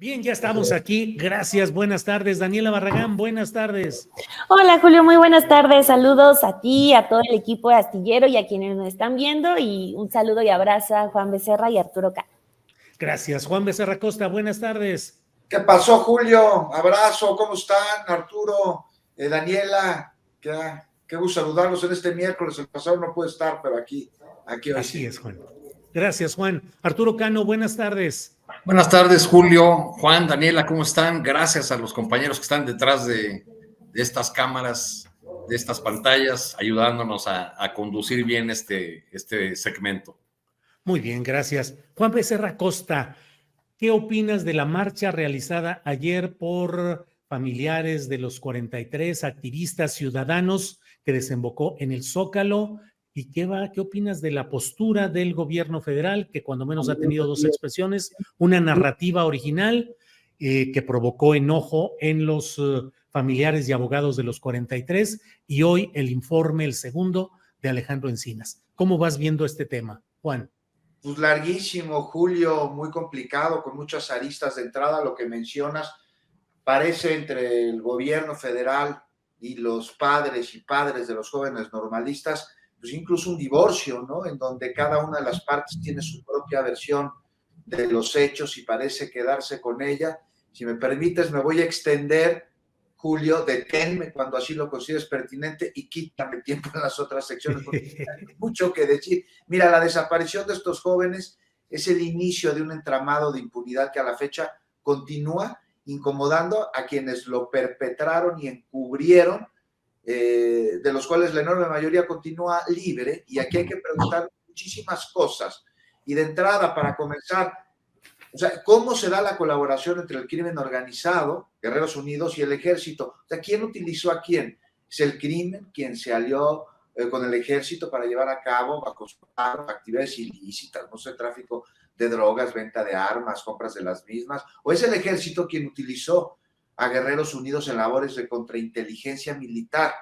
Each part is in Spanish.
Bien, ya estamos aquí. Gracias, buenas tardes. Daniela Barragán, buenas tardes. Hola Julio, muy buenas tardes. Saludos a ti, a todo el equipo de Astillero y a quienes nos están viendo. Y un saludo y abrazo a Juan Becerra y Arturo Cano. Gracias. Juan Becerra Costa, buenas tardes. ¿Qué pasó, Julio? Abrazo, ¿cómo están? Arturo, Daniela, qué gusto saludarlos en este miércoles. El pasado no puede estar, pero aquí hoy Así sí. es, Juan. Gracias, Juan. Arturo Cano, buenas tardes. Buenas tardes, Julio, Juan, Daniela, ¿cómo están? Gracias a los compañeros que están detrás de estas cámaras, de estas pantallas, ayudándonos a conducir bien este segmento. Muy bien, gracias. Juan Becerra Costa, ¿qué opinas de la marcha realizada ayer por familiares de los 43 activistas ciudadanos que desembocó en el Zócalo? ¿Y qué opinas de la postura del gobierno federal, que cuando menos ha tenido dos expresiones, una narrativa original que provocó enojo en los familiares y abogados de los 43 y hoy el informe, el segundo, de Alejandro Encinas? ¿Cómo vas viendo este tema, Juan? Pues larguísimo, Julio, muy complicado, con muchas aristas de entrada. Lo que mencionas parece entre el gobierno federal y los padres y padres de los jóvenes normalistas, pues incluso un divorcio, ¿no? En donde cada una de las partes tiene su propia versión de los hechos y parece quedarse con ella. Si me permites, me voy a extender, Julio, deténme cuando así lo consideres pertinente y quítame tiempo en las otras secciones, porque hay mucho que decir. Mira, la desaparición de estos jóvenes es el inicio de un entramado de impunidad que a la fecha continúa incomodando a quienes lo perpetraron y encubrieron, de los cuales la enorme mayoría continúa libre, y aquí hay que preguntar muchísimas cosas. Y de entrada, para comenzar, o sea, ¿cómo se da la colaboración entre el crimen organizado, Guerreros Unidos, y el ejército? O sea, ¿quién utilizó a quién? ¿Es el crimen quien se alió con el ejército para llevar a cabo actividades ilícitas, no sé, tráfico de drogas, venta de armas, compras de las mismas? ¿O es el ejército quien utilizó a Guerreros Unidos en labores de contrainteligencia militar?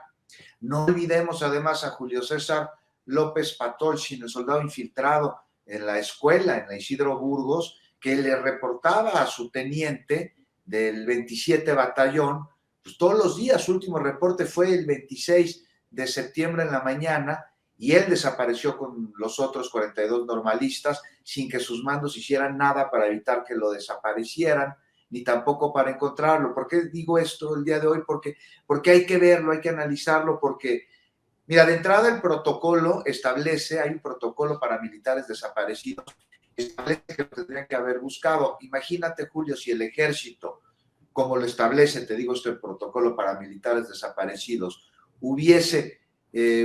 No olvidemos además a Julio César López Patolchin, el soldado infiltrado en la escuela, en la Isidro Burgos, que le reportaba a su teniente del 27 Batallón, pues todos los días. Su último reporte fue el 26 de septiembre en la mañana, y él desapareció con los otros 42 normalistas sin que sus mandos hicieran nada para evitar que lo desaparecieran, ni tampoco para encontrarlo. ¿Por qué digo esto el día de hoy? Porque hay que verlo, hay que analizarlo, porque, mira, de entrada el protocolo establece, hay un protocolo para militares desaparecidos, establece que lo tendrían que haber buscado. Imagínate, Julio, si el ejército, como lo establece, te digo, este protocolo para militares desaparecidos, hubiese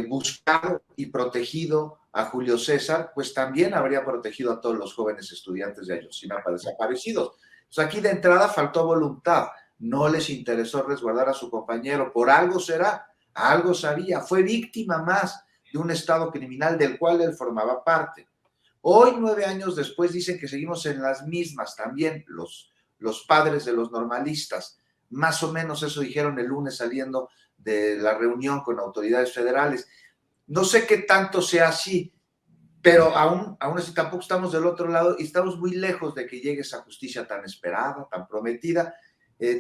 buscado y protegido a Julio César, pues también habría protegido a todos los jóvenes estudiantes de Ayotzinapa desaparecidos. Pues aquí de entrada faltó voluntad, no les interesó resguardar a su compañero, por algo será, algo sabía, fue víctima más de un estado criminal del cual él formaba parte. Hoy, 9 años después, dicen que seguimos en las mismas también los padres de los normalistas. Más o menos eso dijeron el lunes saliendo de la reunión con autoridades federales. No sé qué tanto sea así, pero aún así tampoco estamos del otro lado y estamos muy lejos de que llegue esa justicia tan esperada, tan prometida.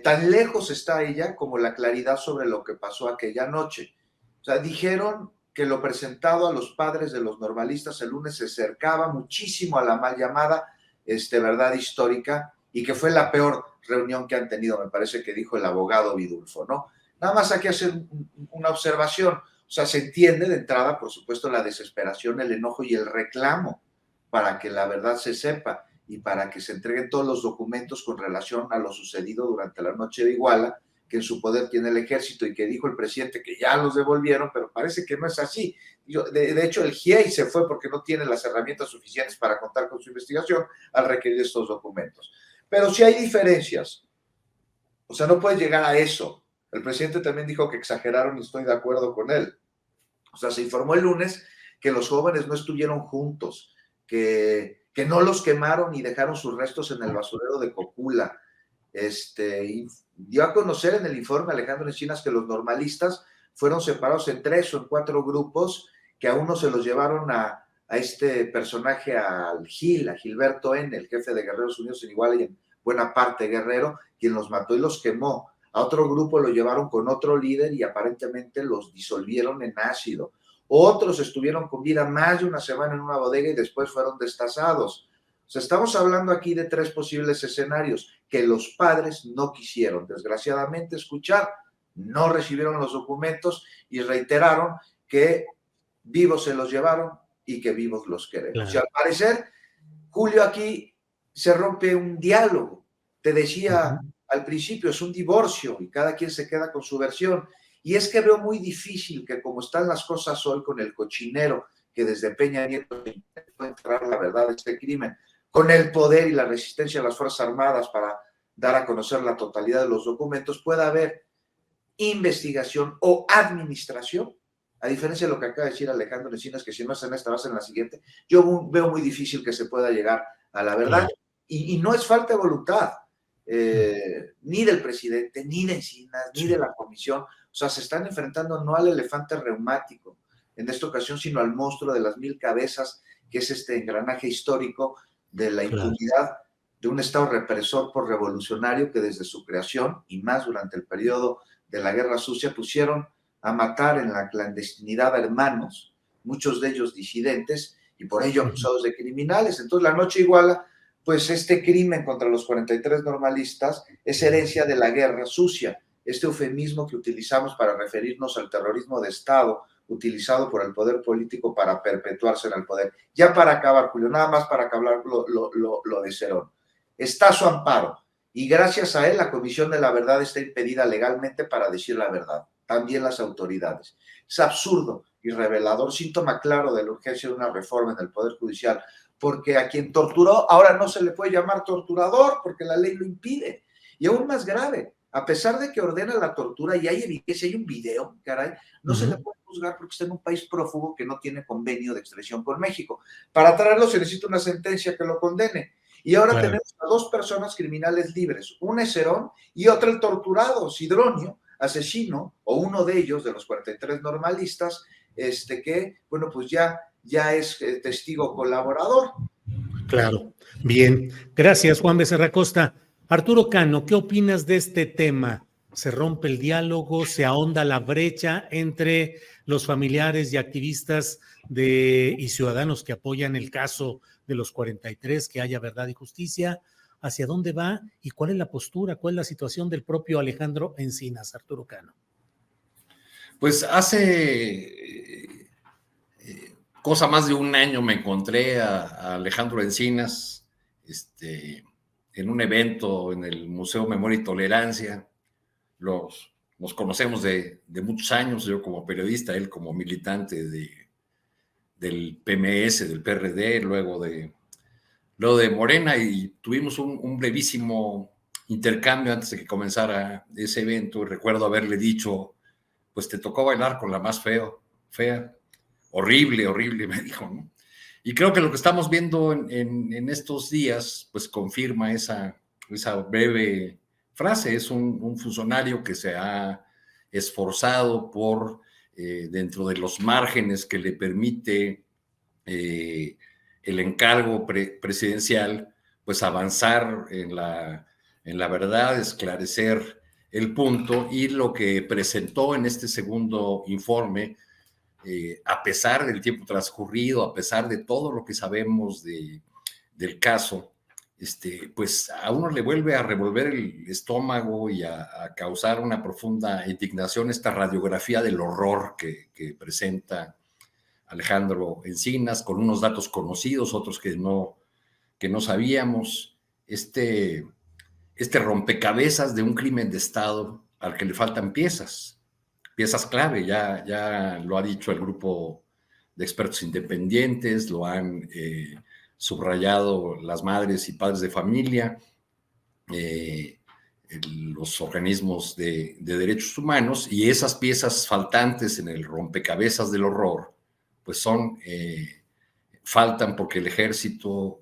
Tan lejos está ella como la claridad sobre lo que pasó aquella noche. O sea, dijeron que lo presentado a los padres de los normalistas el lunes se acercaba muchísimo a la mal llamada verdad histórica, y que fue la peor reunión que han tenido, me parece que dijo el abogado Vidulfo, ¿no? Nada más hay que hacer una observación. O sea, se entiende de entrada, por supuesto, la desesperación, el enojo y el reclamo para que la verdad se sepa y para que se entreguen todos los documentos con relación a lo sucedido durante la noche de Iguala, que en su poder tiene el ejército, y que dijo el presidente que ya los devolvieron, pero parece que no es así. De hecho, el GIEI se fue porque no tiene las herramientas suficientes para contar con su investigación al requerir estos documentos. Pero sí hay diferencias. O sea, no puedes llegar a eso. El presidente también dijo que exageraron y estoy de acuerdo con él. O sea, se informó el lunes que los jóvenes no estuvieron juntos, que no los quemaron y dejaron sus restos en el basurero de Cocula. Y dio a conocer en el informe Alejandro Encinas que los normalistas fueron separados en 3 o en 4 grupos, que a uno se los llevaron a este personaje, a Gilberto N., el jefe de Guerreros Unidos en Iguala y en buena parte Guerrero, quien los mató y los quemó. A otro grupo lo llevaron con otro líder y aparentemente los disolvieron en ácido. Otros estuvieron con vida más de una semana en una bodega y después fueron destazados. O sea, estamos hablando aquí de 3 posibles escenarios que los padres no quisieron, desgraciadamente, escuchar, no recibieron los documentos y reiteraron que vivos se los llevaron y que vivos los queremos. Claro. Y al parecer, Julio, aquí se rompe un diálogo. Te decía al principio, es un divorcio y cada quien se queda con su versión. Y es que veo muy difícil que, como están las cosas hoy con el cochinero que desde Peña Nieto intentó enterrar la verdad de este crimen, con el poder y la resistencia de las Fuerzas Armadas para dar a conocer la totalidad de los documentos, pueda haber investigación o administración, a diferencia de lo que acaba de decir Alejandro Encinas, que si no es en esta, va a ser en la siguiente. Yo veo muy difícil que se pueda llegar a la verdad, y no es falta de voluntad, ni del presidente, ni de Encinas, ni de la comisión. O sea, se están enfrentando no al elefante reumático en esta ocasión, sino al monstruo de las 1000 cabezas, que es este engranaje histórico de la impunidad de un Estado represor por revolucionario que desde su creación y más durante el periodo de la Guerra Sucia pusieron a matar en la clandestinidad a hermanos, muchos de ellos disidentes y por ello acusados de criminales. Entonces la Noche Iguala, pues este crimen contra los 43 normalistas es herencia de la Guerra Sucia, este eufemismo que utilizamos para referirnos al terrorismo de Estado utilizado por el poder político para perpetuarse en el poder. Ya para acabar, Julio, nada más para acabar lo de Cerón. Está a su amparo y gracias a él la Comisión de la Verdad está impedida legalmente para decir la verdad, también las autoridades. Es absurdo y revelador, síntoma claro de la urgencia de una reforma en el Poder Judicial, porque a quien torturó ahora no se le puede llamar torturador porque la ley lo impide. Y aún más grave, a pesar de que ordena la tortura y hay evidencia, hay un video, caray, no se le puede juzgar porque está en un país prófugo que no tiene convenio de extradición con México. Para traerlo se necesita una sentencia que lo condene. Y ahora tenemos a 2 personas criminales libres, una es Cerón y otra el torturado, Sidronio, asesino, o uno de ellos, de los 43 normalistas, que, bueno, pues ya es testigo colaborador. Claro, bien. Gracias, Juan Becerra Costa. Arturo Cano, ¿qué opinas de este tema? ¿Se rompe el diálogo? ¿Se ahonda la brecha entre los familiares y activistas y ciudadanos que apoyan el caso de los 43, que haya verdad y justicia? ¿Hacia dónde va y cuál es la postura, cuál es la situación del propio Alejandro Encinas, Arturo Cano? Pues hace cosa más de un año me encontré a Alejandro Encinas en un evento en el Museo Memoria y Tolerancia. Nos conocemos de muchos años, yo como periodista, él como militante del PMS, del PRD, luego de Morena, y tuvimos un brevísimo intercambio antes de que comenzara ese evento. Recuerdo haberle dicho, pues te tocó bailar con la más fea, horrible, me dijo, ¿no? Y creo que lo que estamos viendo en estos días, pues confirma esa breve frase. Es un funcionario que se ha esforzado por, dentro de los márgenes que le permite el encargo presidencial, pues avanzar en la verdad, esclarecer el punto, y lo que presentó en este segundo informe, a pesar del tiempo transcurrido, a pesar de todo lo que sabemos del caso, pues a uno le vuelve a revolver el estómago y a causar una profunda indignación esta radiografía del horror que presenta Alejandro Encinas, con unos datos conocidos, otros que no sabíamos, este rompecabezas de un crimen de Estado al que le faltan piezas clave. Ya lo ha dicho el grupo de expertos independientes, lo han subrayado las madres y padres de familia, los organismos de derechos humanos, y esas piezas faltantes en el rompecabezas del horror, pues faltan porque el ejército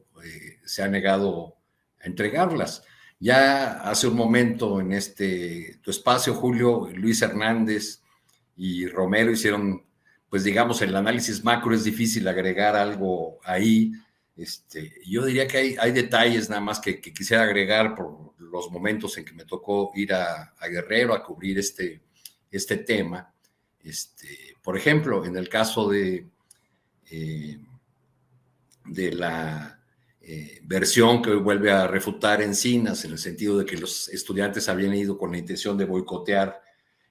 se ha negado a entregarlas. Ya hace un momento en tu espacio, Julio, Luis Hernández y Romero hicieron, pues digamos, el análisis macro. Es difícil agregar algo ahí. Yo diría que hay detalles nada más que quisiera agregar por los momentos en que me tocó ir a Guerrero a cubrir este tema. Por ejemplo, en el caso de la versión que hoy vuelve a refutar Encinas, en el sentido de que los estudiantes habían ido con la intención de boicotear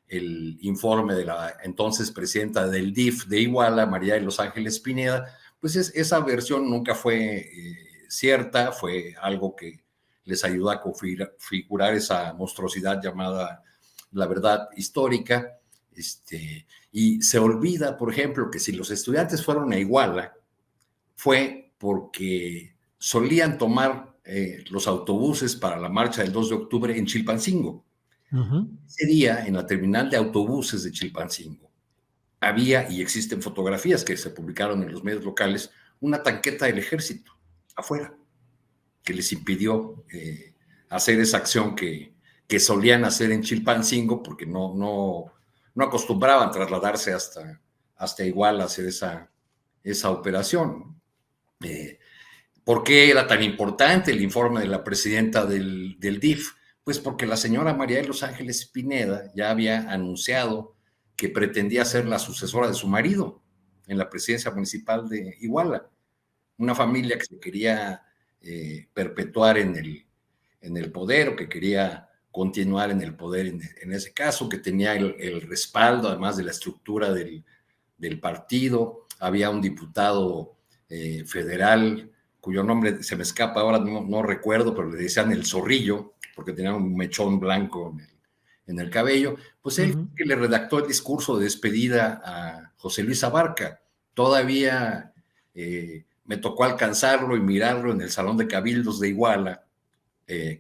el informe de la entonces presidenta del DIF de Iguala, María de los Ángeles Pineda, pues esa versión nunca fue cierta, fue algo que les ayudó a configurar esa monstruosidad llamada la verdad histórica. Y se olvida, por ejemplo, que si los estudiantes fueron a Iguala, fue porque solían tomar los autobuses para la marcha del 2 de octubre en Chilpancingo. Ese día, en la terminal de autobuses de Chilpancingo, había, y existen fotografías que se publicaron en los medios locales, una tanqueta del ejército afuera, que les impidió hacer esa acción que solían hacer en Chilpancingo, porque no acostumbraban trasladarse hasta Iguala a hacer esa operación. ¿Por qué era tan importante el informe de la presidenta del DIF? Pues porque la señora María de los Ángeles Pineda ya había anunciado que pretendía ser la sucesora de su marido en la presidencia municipal de Iguala. Una familia que se quería perpetuar en el poder, o que quería continuar en el poder en ese caso, que tenía el respaldo, además de la estructura del partido. Había un diputado federal, cuyo nombre se me escapa ahora, no recuerdo, pero le decían el Zorrillo, porque tenía un mechón blanco en el cabello. Pues él que le redactó el discurso de despedida a José Luis Abarca. Todavía me tocó alcanzarlo y mirarlo en el Salón de Cabildos de Iguala,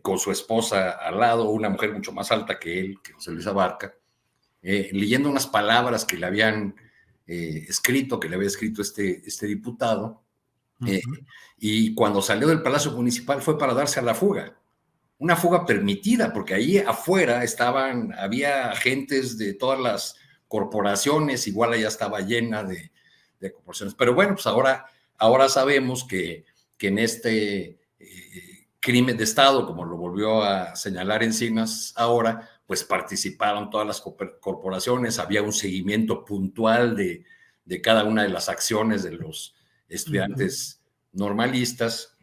con su esposa al lado, una mujer mucho más alta que él, que José Luis Abarca, leyendo unas palabras que le habían escrito, que le había escrito este diputado. Y cuando salió del Palacio Municipal fue para darse a la fuga. Una fuga permitida, porque ahí afuera había agentes de todas las corporaciones. Igual ya estaba llena de corporaciones. Pero bueno, pues ahora sabemos que en este crimen de Estado, como lo volvió a señalar Encinas ahora, pues participaron todas las corporaciones, había un seguimiento puntual de cada una de las acciones de los estudiantes normalistas,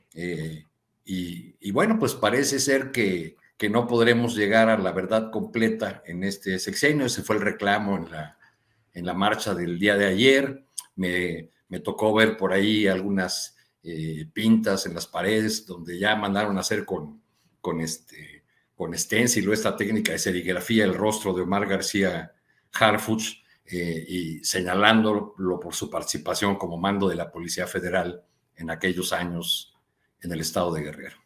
y bueno, pues parece ser que no podremos llegar a la verdad completa en este sexenio. Ese fue el reclamo en la marcha del día de ayer. Me tocó ver por ahí algunas pintas en las paredes donde ya mandaron a hacer con stencil o esta técnica de serigrafía el rostro de Omar García Harfuch, y señalándolo por su participación como mando de la Policía Federal en aquellos años en el estado de Guerrero.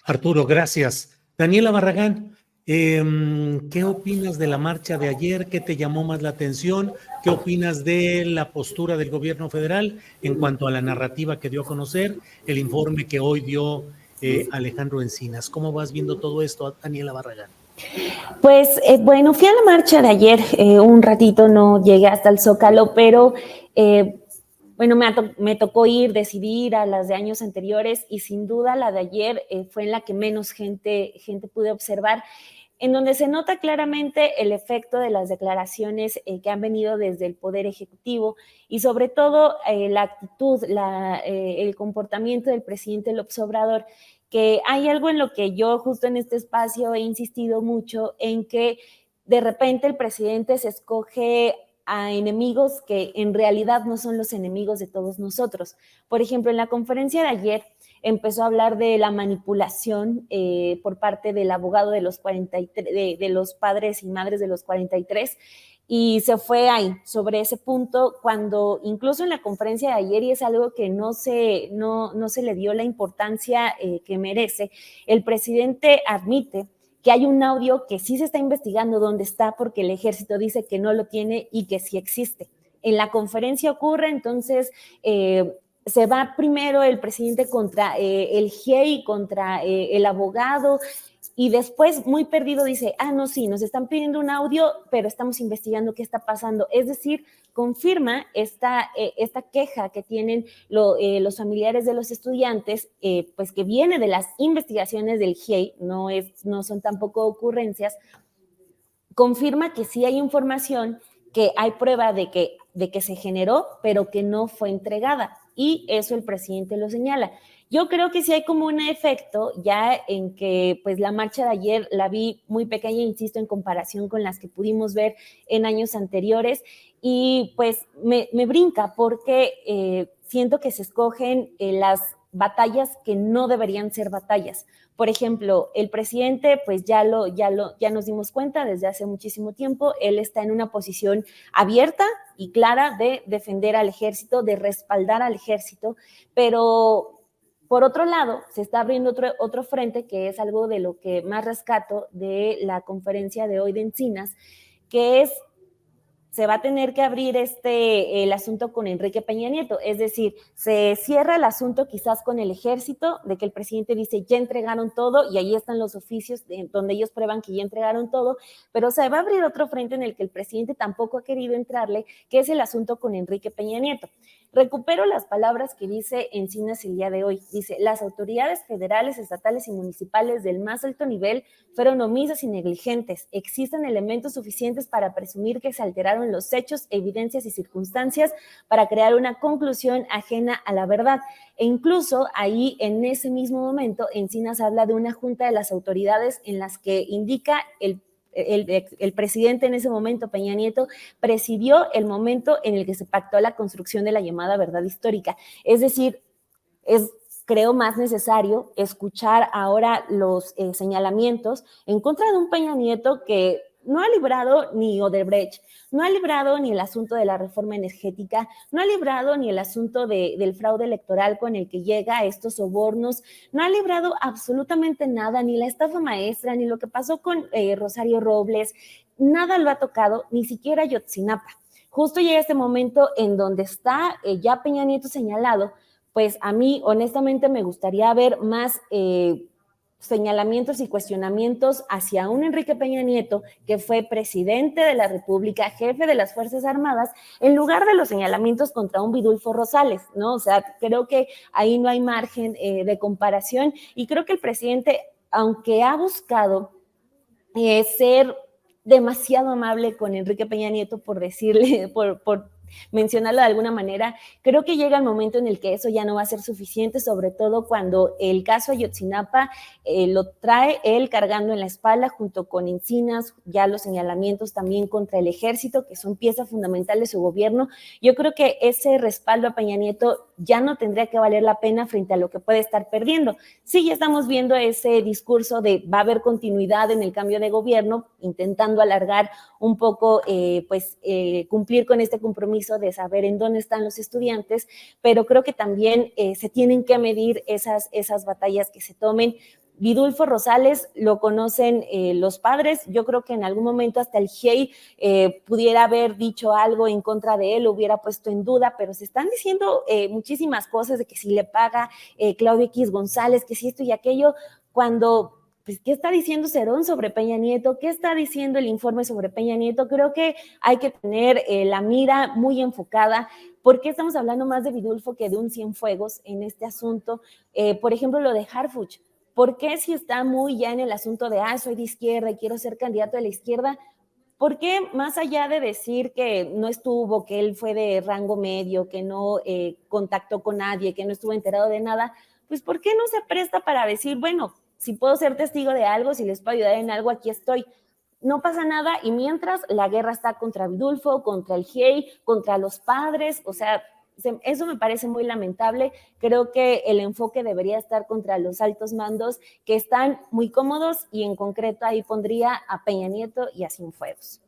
Arturo, gracias. Daniela Barragán, ¿qué opinas de la marcha de ayer? ¿Qué te llamó más la atención? ¿Qué opinas de la postura del gobierno federal en cuanto a la narrativa que dio a conocer, el informe que hoy dio Alejandro Encinas? ¿Cómo vas viendo todo esto, Daniela Barragán? Pues bueno, fui a la marcha de ayer, un ratito, no llegué hasta el Zócalo, pero bueno, me tocó decidir a las de años anteriores, y sin duda la de ayer fue en la que menos gente pude observar, en donde se nota claramente el efecto de las declaraciones que han venido desde el Poder Ejecutivo, y sobre todo la actitud, el comportamiento del presidente López Obrador, que hay algo en lo que yo justo en este espacio he insistido mucho, en que de repente el presidente se escoge a enemigos que en realidad no son los enemigos de todos nosotros. Por ejemplo, en la conferencia de ayer empezó a hablar de la manipulación por parte del abogado de los 43, de los padres y madres de los 43, y se fue ahí, sobre ese punto, cuando incluso en la conferencia de ayer, y es algo que no se le dio la importancia que merece, el presidente admite que hay un audio que sí se está investigando dónde está, porque el ejército dice que no lo tiene y que sí existe. En la conferencia ocurre, entonces se va primero el presidente contra el GIEI, contra el abogado, y después, muy perdido, dice, no, sí, nos están pidiendo un audio, pero estamos investigando qué está pasando. Es decir, confirma esta queja que tienen los familiares de los estudiantes, pues que viene de las investigaciones del GIEI, no son tampoco ocurrencias, confirma que sí hay información, que hay prueba de que se generó, pero que no fue entregada. Y eso el presidente lo señala. Yo creo que sí hay como un efecto ya en que pues la marcha de ayer la vi muy pequeña, insisto, en comparación con las que pudimos ver en años anteriores, y pues me brinca porque siento que se escogen las batallas que no deberían ser batallas. Por ejemplo, el presidente, pues ya nos dimos cuenta desde hace muchísimo tiempo, él está en una posición abierta y clara de defender al ejército, de respaldar al ejército, pero por otro lado, se está abriendo otro frente, que es algo de lo que más rescato de la conferencia de hoy de Encinas, que es, se va a tener que abrir el asunto con Enrique Peña Nieto, es decir, se cierra el asunto quizás con el ejército, de que el presidente dice ya entregaron todo y ahí están los oficios donde ellos prueban que ya entregaron todo, pero se va a abrir otro frente en el que el presidente tampoco ha querido entrarle, que es el asunto con Enrique Peña Nieto. Recupero las palabras que dice Encinas el día de hoy. Dice, las autoridades federales, estatales y municipales del más alto nivel fueron omisas y negligentes. Existen elementos suficientes para presumir que se alteraron los hechos, evidencias y circunstancias para crear una conclusión ajena a la verdad. E incluso ahí, en ese mismo momento, Encinas habla de una junta de las autoridades en las que indica el presidente en ese momento, Peña Nieto, presidió el momento en el que se pactó la construcción de la llamada verdad histórica. Es decir, creo más necesario escuchar ahora los señalamientos en contra de un Peña Nieto que no ha librado ni Odebrecht, no ha librado ni el asunto de la reforma energética, no ha librado ni el asunto del fraude electoral con el que llega a estos sobornos, no ha librado absolutamente nada, ni la estafa maestra, ni lo que pasó con Rosario Robles, nada lo ha tocado, ni siquiera Ayotzinapa. Justo llega este momento en donde está ya Peña Nieto señalado, pues a mí honestamente me gustaría ver más señalamientos y cuestionamientos hacia un Enrique Peña Nieto, que fue presidente de la República, jefe de las Fuerzas Armadas, en lugar de los señalamientos contra un Vidulfo Rosales, ¿no? O sea, creo que ahí no hay margen de comparación, y creo que el presidente, aunque ha buscado ser demasiado amable con Enrique Peña Nieto, por decirle, por mencionarlo de alguna manera, creo que llega el momento en el que eso ya no va a ser suficiente, sobre todo cuando el caso Ayotzinapa lo trae él cargando en la espalda junto con Encinas, ya los señalamientos también contra el ejército, que son pieza fundamental de su gobierno. Yo creo que ese respaldo a Peña Nieto ya no tendría que valer la pena frente a lo que puede estar perdiendo. Sí, ya estamos viendo ese discurso de va a haber continuidad en el cambio de gobierno, intentando alargar un poco, cumplir con este compromiso de saber en dónde están los estudiantes, pero creo que también se tienen que medir esas batallas que se tomen. Vidulfo Rosales lo conocen los padres, yo creo que en algún momento hasta el GIEI pudiera haber dicho algo en contra de él, lo hubiera puesto en duda, pero se están diciendo muchísimas cosas de que si le paga Claudio X González, que si esto y aquello, cuando pues, ¿qué está diciendo Cerón sobre Peña Nieto? ¿Qué está diciendo el informe sobre Peña Nieto? Creo que hay que tener la mira muy enfocada. ¿Por qué estamos hablando más de Vidulfo que de un Cienfuegos en este asunto? Por ejemplo, lo de Harfuch. ¿Por qué si está muy ya en el asunto de, soy de izquierda y quiero ser candidato de la izquierda? ¿Por qué, más allá de decir que no estuvo, que él fue de rango medio, que no contactó con nadie, que no estuvo enterado de nada, pues ¿por qué no se presta para decir, bueno, si puedo ser testigo de algo, si les puedo ayudar en algo, aquí estoy? No pasa nada, y mientras la guerra está contra Vidulfo, contra el GIEI, contra los padres, o sea, eso me parece muy lamentable. Creo que el enfoque debería estar contra los altos mandos que están muy cómodos, y en concreto ahí pondría a Peña Nieto y a Cienfuegos.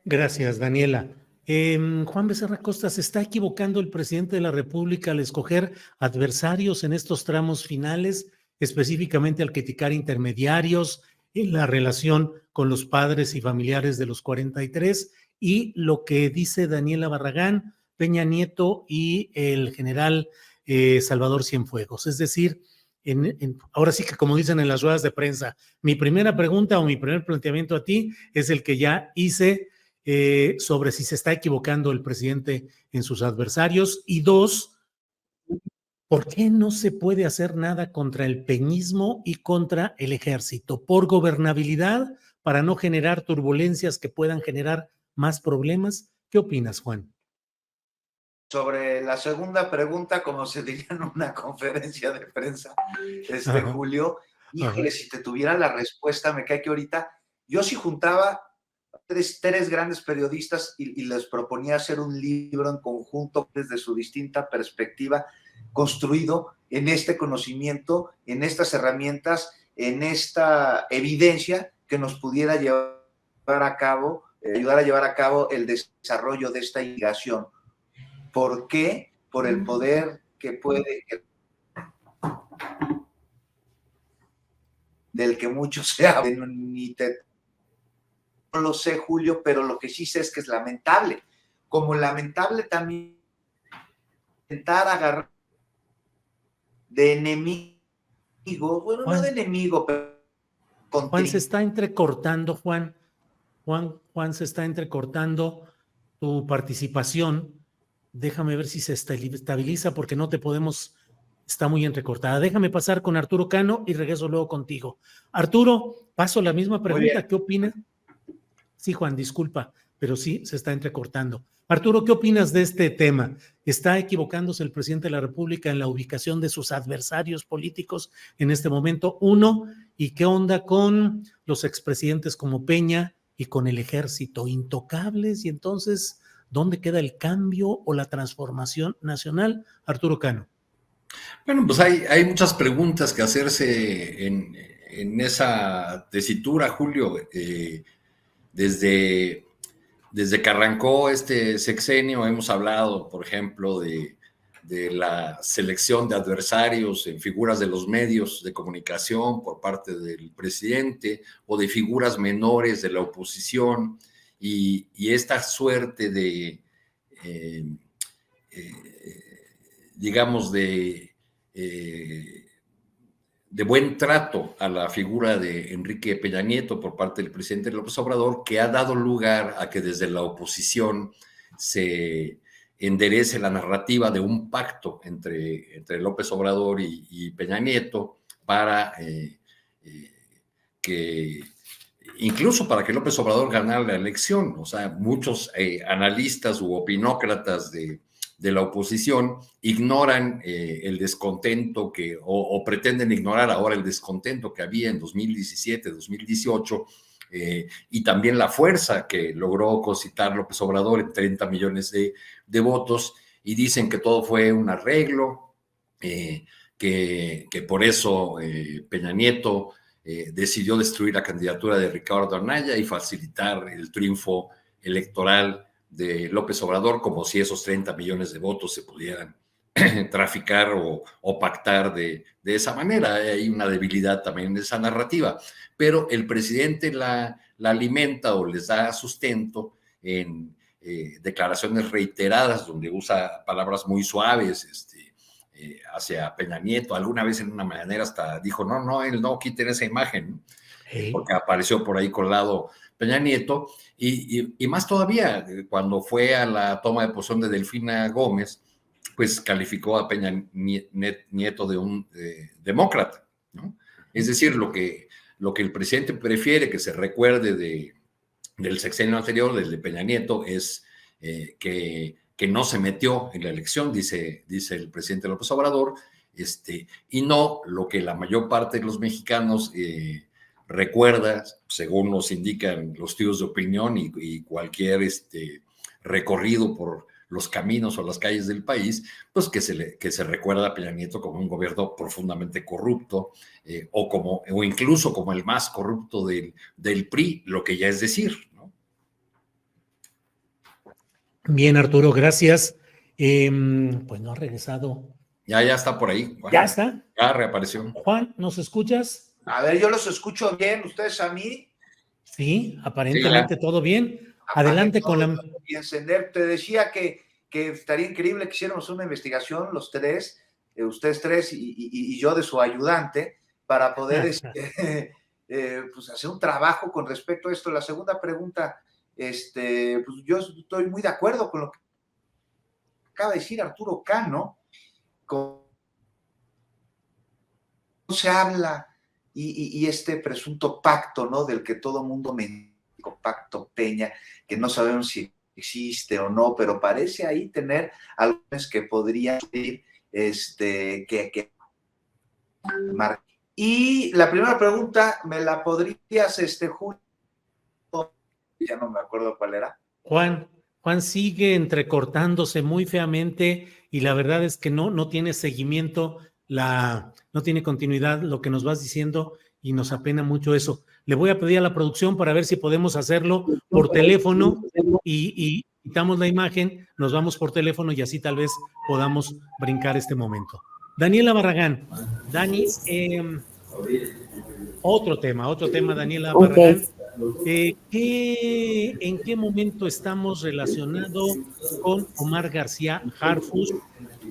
Gracias, Daniela. Juan Becerra Costa, ¿se está equivocando el presidente de la República al escoger adversarios en estos tramos finales, específicamente al criticar intermediarios en la relación con los padres y familiares de los 43? Y lo que dice Daniela Barragán, Peña Nieto y el general Salvador Cienfuegos. Es decir, ahora sí que como dicen en las ruedas de prensa, mi primera pregunta o mi primer planteamiento a ti es el que ya hice sobre si se está equivocando el presidente en sus adversarios. Y dos, ¿por qué no se puede hacer nada contra el peñismo y contra el ejército? ¿Por gobernabilidad, para no generar turbulencias que puedan generar más problemas? ¿Qué opinas, Juan? Sobre la segunda pregunta, como se diría en una conferencia de prensa, Julio, híjole, si te tuviera la respuesta, me cae que ahorita yo sí juntaba tres grandes periodistas y les proponía hacer un libro en conjunto desde su distinta perspectiva, construido en este conocimiento, en estas herramientas, en esta evidencia que nos pudiera llevar a cabo, ayudar a llevar a cabo el desarrollo de esta investigación. ¿Por qué? Por el poder que puede, del que mucho se habla, no lo sé, Julio, pero lo que sí sé es que es lamentable. Como lamentable también intentar agarrar de enemigo, bueno, Juan, no de enemigo, pero Juan, se está entrecortando, Juan, se está entrecortando tu participación. Déjame ver si se estabiliza porque no te podemos, está muy entrecortada. Déjame pasar con Arturo Cano y regreso luego contigo. Arturo, paso la misma pregunta, ¿qué opinas? Sí, Juan, disculpa, pero sí se está entrecortando. Arturo, ¿qué opinas de este tema? ¿Está equivocándose el presidente de la República en la ubicación de sus adversarios políticos en este momento? Uno, ¿y qué onda con los expresidentes como Peña y con el ejército? Intocables, y entonces, ¿dónde queda el cambio o la transformación nacional? Arturo Cano. Bueno, pues hay muchas preguntas que hacerse en esa tesitura, Julio. Desde que arrancó este sexenio hemos hablado, por ejemplo, de la selección de adversarios en figuras de los medios de comunicación por parte del presidente o de figuras menores de la oposición y esta suerte de, digamos, de buen trato a la figura de Enrique Peña Nieto por parte del presidente López Obrador, que ha dado lugar a que desde la oposición se enderece la narrativa de un pacto entre López Obrador y Peña Nieto para que incluso para que López Obrador ganara la elección. O sea, muchos analistas u opinócratas de la oposición ignoran el descontento o pretenden ignorar ahora el descontento que había en 2017, 2018, y también la fuerza que logró concitar López Obrador en 30 millones de votos, y dicen que todo fue un arreglo, que por eso Peña Nieto decidió destruir la candidatura de Ricardo Anaya y facilitar el triunfo electoral de López Obrador, como si esos 30 millones de votos se pudieran traficar o pactar de esa manera. Hay una debilidad también en esa narrativa, pero el presidente la alimenta o les da sustento en declaraciones reiteradas donde usa palabras muy suaves hacia Peña Nieto. Alguna vez en una mañanera hasta dijo, no, él no, quiten esa imagen, porque apareció por ahí colado Peña Nieto, y más todavía, cuando fue a la toma de posesión de Delfina Gómez, pues calificó a Peña Nieto de un demócrata, ¿no? Es decir, lo que el presidente prefiere que se recuerde del sexenio anterior, del de Peña Nieto, es que no se metió en la elección, dice el presidente López Obrador, y no lo que la mayor parte de los mexicanos recuerda, según nos indican los estudios de opinión y cualquier recorrido por los caminos o las calles del país, pues que se recuerda a Peña Nieto como un gobierno profundamente corrupto, o incluso como el más corrupto del PRI, lo que ya es decir, ¿no? Bien, Arturo, gracias. Pues no ha regresado. Ya está por ahí. ¿Ya está? Ya reapareció. Juan, ¿nos escuchas? A ver, yo los escucho bien, ¿ustedes a mí? Sí, aparentemente sí, todo bien. Adelante con la... Y encender. Te decía que estaría increíble que hiciéramos una investigación, los tres, ustedes tres y yo de su ayudante, para poder pues hacer un trabajo con respecto a esto. La segunda pregunta, pues yo estoy muy de acuerdo con lo que acaba de decir Arturo Cano. No se habla y este presunto pacto, ¿no? Del que todo mundo me dijo, Pacto Peña, que no sabemos si existe o no, pero parece ahí tener algunos que podrían ir, y la primera pregunta me la podrías, Julio, ya no me acuerdo cuál era. Juan sigue entrecortándose muy feamente y la verdad es que no tiene seguimiento, no tiene continuidad lo que nos vas diciendo y nos apena mucho eso. Le voy a pedir a la producción para ver si podemos hacerlo por teléfono y quitamos la imagen, nos vamos por teléfono y así tal vez podamos brincar este momento. Daniela Barragán. Dani, otro tema, Daniela Barragán. ¿En qué momento estamos relacionados con Omar García Harfuch,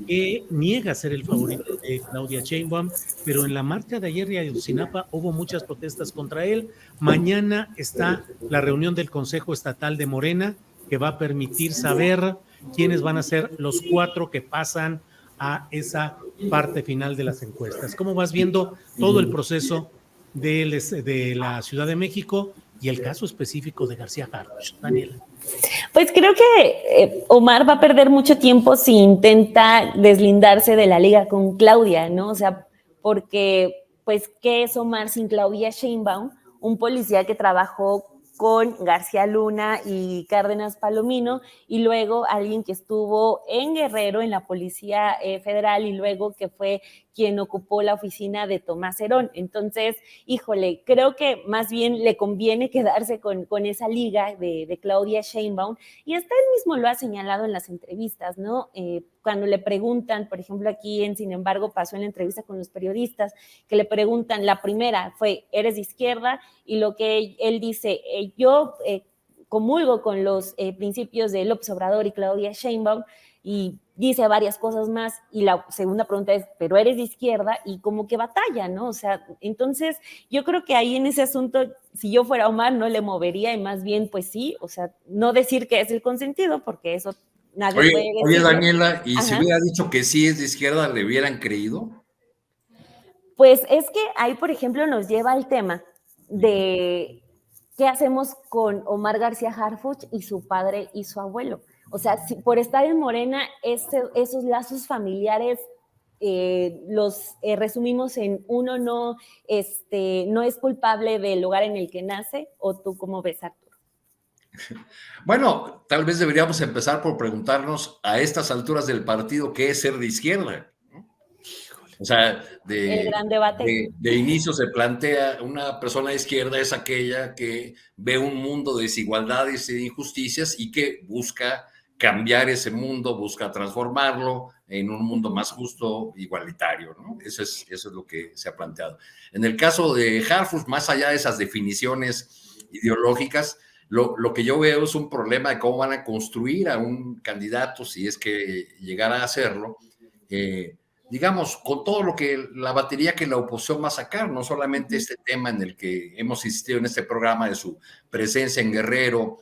que niega ser el favorito de Claudia Sheinbaum, pero en la marcha de ayer de Ayotzinapa hubo muchas protestas contra él? Mañana está la reunión del Consejo Estatal de Morena, que va a permitir saber quiénes van a ser los 4 que pasan a esa parte final de las encuestas. ¿Cómo vas viendo todo el proceso de la Ciudad de México y el caso específico de García Harfuch? Daniela. Pues creo que Omar va a perder mucho tiempo si intenta deslindarse de la liga con Claudia, ¿no? O sea, porque, pues, ¿qué es Omar sin Claudia Sheinbaum? Un policía que trabajó con García Luna y Cárdenas Palomino, y luego alguien que estuvo en Guerrero en la Policía Federal y luego que fue quien ocupó la oficina de Tomás Herón. Entonces, híjole, creo que más bien le conviene quedarse con esa liga de Claudia Sheinbaum, y hasta él mismo lo ha señalado en las entrevistas, ¿no? Cuando le preguntan, por ejemplo, aquí Sin embargo, pasó en la entrevista con los periodistas, que le preguntan, la primera fue, ¿eres de izquierda? Y lo que él dice, yo comulgo con los principios de López Obrador y Claudia Sheinbaum, y dice varias cosas más, y la segunda pregunta es, ¿pero eres de izquierda? Y como que batalla, ¿no? O sea, entonces yo creo que ahí en ese asunto, si yo fuera Omar, no le movería, y más bien, pues sí, o sea, no decir que es el consentido, porque eso nadie puede decir. Oye, Daniela, ¿y Ajá. si hubiera dicho que sí es de izquierda, le hubieran creído? Pues es que ahí, por ejemplo, nos lleva al tema de qué hacemos con Omar García Harfuch y su padre y su abuelo. O sea, si por estar en Morena, esos lazos familiares los resumimos en uno no es culpable del lugar en el que nace, ¿o tú cómo ves, Arturo? Bueno, tal vez deberíamos empezar por preguntarnos a estas alturas del partido qué es ser de izquierda. O sea, el gran debate. de inicio se plantea una persona de izquierda es aquella que ve un mundo de desigualdades e injusticias y que busca cambiar ese mundo, busca transformarlo en un mundo más justo, igualitario, ¿no? Eso es lo que se ha planteado. En el caso de Harfuch, más allá de esas definiciones ideológicas, lo que yo veo es un problema de cómo van a construir a un candidato, si es que llegara a hacerlo, digamos, con todo lo que la batería que la oposición va a sacar, no solamente este tema en el que hemos insistido en este programa de su presencia en Guerrero,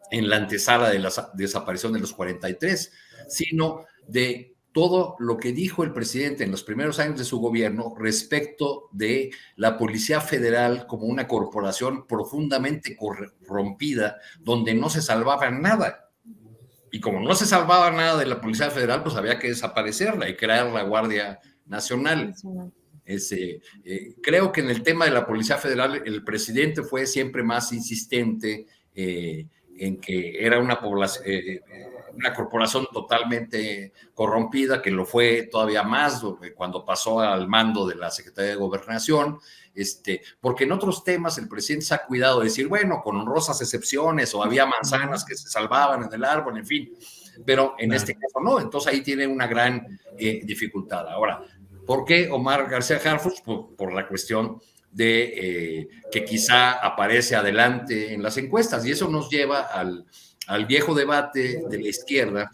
en la antesala de la desaparición de los 43, sino de todo lo que dijo el presidente en los primeros años de su gobierno respecto de la Policía Federal como una corporación profundamente corrompida, donde no se salvaba nada. Y como no se salvaba nada de la Policía Federal, pues había que desaparecerla y crear la Guardia Nacional. Creo que en el tema de la Policía Federal el presidente fue siempre más insistente en que era una corporación totalmente corrompida, que lo fue todavía más cuando pasó al mando de la Secretaría de Gobernación, porque en otros temas el presidente se ha cuidado de decir, bueno, con honrosas excepciones, o había manzanas que se salvaban en el árbol, en fin, pero en este caso no, entonces ahí tiene una gran dificultad. Ahora, ¿por qué Omar García Harfuch? Por la cuestión de que quizá aparece adelante en las encuestas, y eso nos lleva al viejo debate de la izquierda,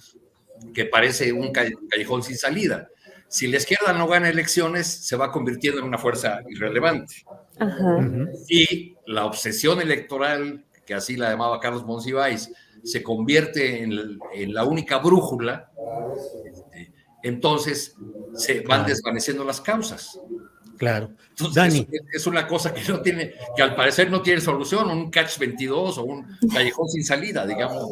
que parece un callejón sin salida. Si la izquierda no gana elecciones, se va convirtiendo en una fuerza irrelevante. Ajá. Y la obsesión electoral, que así la llamaba Carlos Monsiváis, se convierte en la única brújula, entonces se van desvaneciendo las causas. Claro. Entonces, Dani. es una cosa que al parecer no tiene solución, un catch 22 o un callejón sin salida, digamos.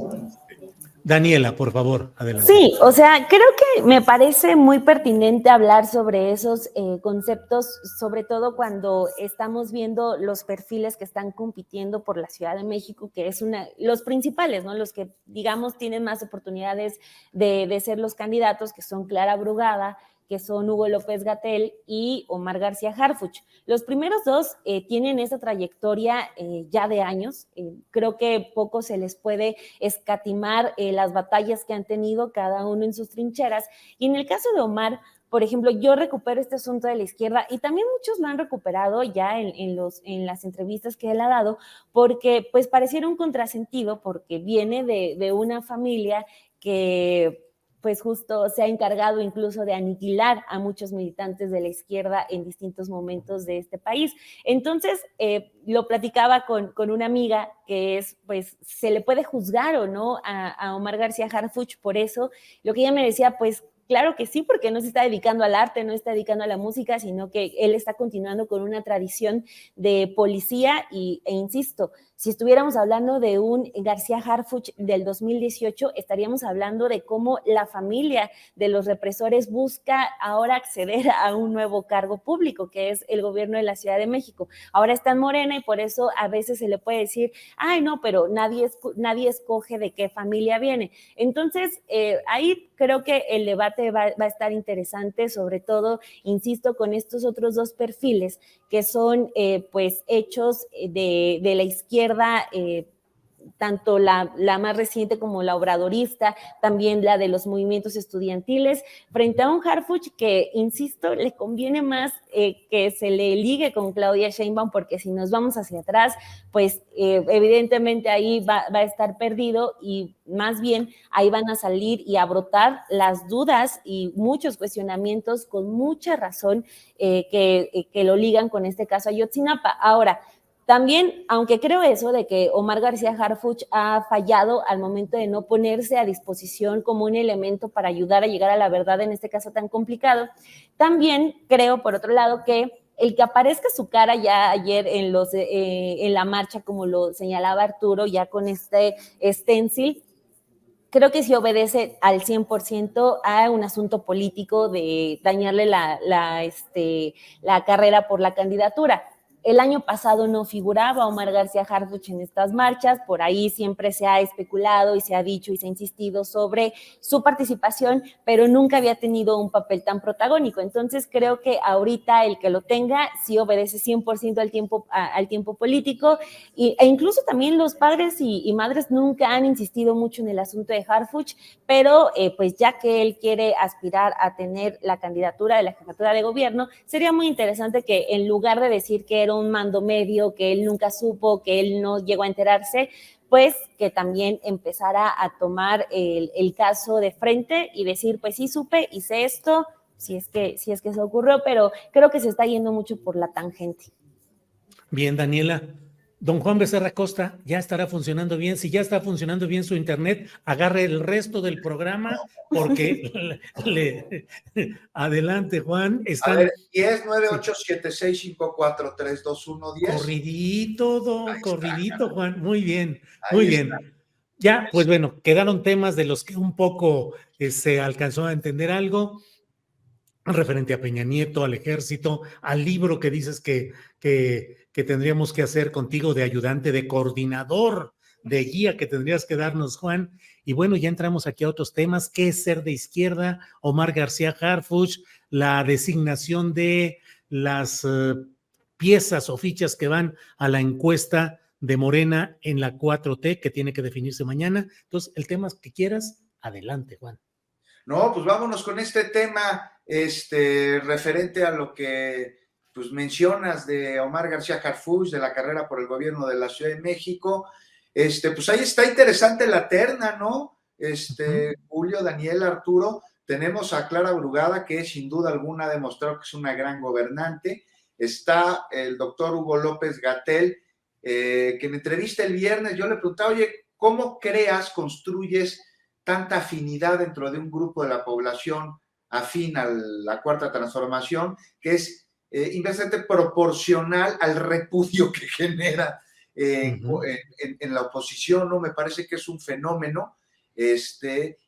Daniela, por favor, adelante. Sí, o sea, creo que me parece muy pertinente hablar sobre esos conceptos, sobre todo cuando estamos viendo los perfiles que están compitiendo por la Ciudad de México, que es los principales, ¿no? Los que, digamos, tienen más oportunidades de ser los candidatos, que son Clara Brugada, que son Hugo López-Gatell y Omar García Harfuch. Los primeros dos tienen esa trayectoria ya de años. Creo que poco se les puede escatimar las batallas que han tenido cada uno en sus trincheras. Y en el caso de Omar, por ejemplo, yo recupero este asunto de la izquierda y también muchos lo han recuperado ya en las entrevistas que él ha dado, porque pues pareciera un contrasentido, porque viene de una familia que pues justo se ha encargado incluso de aniquilar a muchos militantes de la izquierda en distintos momentos de este país. Entonces, lo platicaba con una amiga que es, pues, se le puede juzgar o no a Omar García Harfuch por eso. Lo que ella me decía, pues, claro que sí, porque no se está dedicando al arte, no está dedicando a la música, sino que él está continuando con una tradición de policía e insisto, si estuviéramos hablando de un García Harfuch del 2018, estaríamos hablando de cómo la familia de los represores busca ahora acceder a un nuevo cargo público, que es el gobierno de la Ciudad de México. Ahora está en Morena y por eso a veces se le puede decir, ay, no, pero nadie escoge de qué familia viene. Entonces, ahí creo que el debate va a estar interesante, sobre todo, insisto, con estos otros dos perfiles que son pues hechos de la izquierda, tanto la más reciente como la obradorista, también la de los movimientos estudiantiles, frente a un Harfuch que, insisto, le conviene más que se le ligue con Claudia Sheinbaum, porque si nos vamos hacia atrás, pues evidentemente ahí va a estar perdido y más bien ahí van a salir y a brotar las dudas y muchos cuestionamientos con mucha razón que lo ligan con este caso Ayotzinapa. Ahora, también, aunque creo eso de que Omar García Harfuch ha fallado al momento de no ponerse a disposición como un elemento para ayudar a llegar a la verdad en este caso tan complicado, también creo, por otro lado, que el que aparezca su cara ya ayer en la marcha, como lo señalaba Arturo, ya con este stencil, creo que sí obedece al 100% a un asunto político de dañarle la carrera por la candidatura. El año pasado no figuraba Omar García Harfuch en estas marchas, por ahí siempre se ha especulado y se ha dicho y se ha insistido sobre su participación, pero nunca había tenido un papel tan protagónico. Entonces creo que ahorita el que lo tenga sí obedece 100% al tiempo político e incluso también los padres y madres nunca han insistido mucho en el asunto de Harfuch, pero pues ya que él quiere aspirar a tener la candidatura de la jefatura de gobierno, sería muy interesante que en lugar de decir que era un mando medio, que él nunca supo, que él no llegó a enterarse, pues que también empezara a tomar el caso de frente y decir, pues sí supe, hice esto, si es que se ocurrió, pero creo que se está yendo mucho por la tangente. Bien, Daniela. Don Juan Becerra Costa, ¿ya estará funcionando bien? Si ya está funcionando bien su internet, agarre el resto del programa porque adelante, Juan. A ver, 10-9876543210. Corridito, Juan. Muy bien, Ahí muy está. bien. Ya, pues bueno, quedaron temas de los que un poco se alcanzó a entender algo referente a Peña Nieto, al ejército, al libro que dices que tendríamos que hacer contigo de ayudante, de coordinador, de guía que tendrías que darnos, Juan. Y bueno, ya entramos aquí a otros temas. ¿Qué es ser de izquierda? Omar García Harfuch, la designación de las piezas o fichas que van a la encuesta de Morena en la 4T, que tiene que definirse mañana. Entonces, el tema que quieras, adelante, Juan. No, pues vámonos con este tema referente a lo que pues mencionas de Omar García Harfuch, de la carrera por el gobierno de la Ciudad de México. Pues ahí está interesante la terna, ¿no? Julio, Daniel, Arturo, tenemos a Clara Brugada, que sin duda alguna ha demostrado que es una gran gobernante. Está el doctor Hugo López-Gatell, que en entrevista el viernes yo le preguntaba, oye, ¿cómo construyes tanta afinidad dentro de un grupo de la población afín a la Cuarta Transformación, que es inversamente proporcional al repudio que genera en la oposición, ¿no? Me parece que es un fenómeno.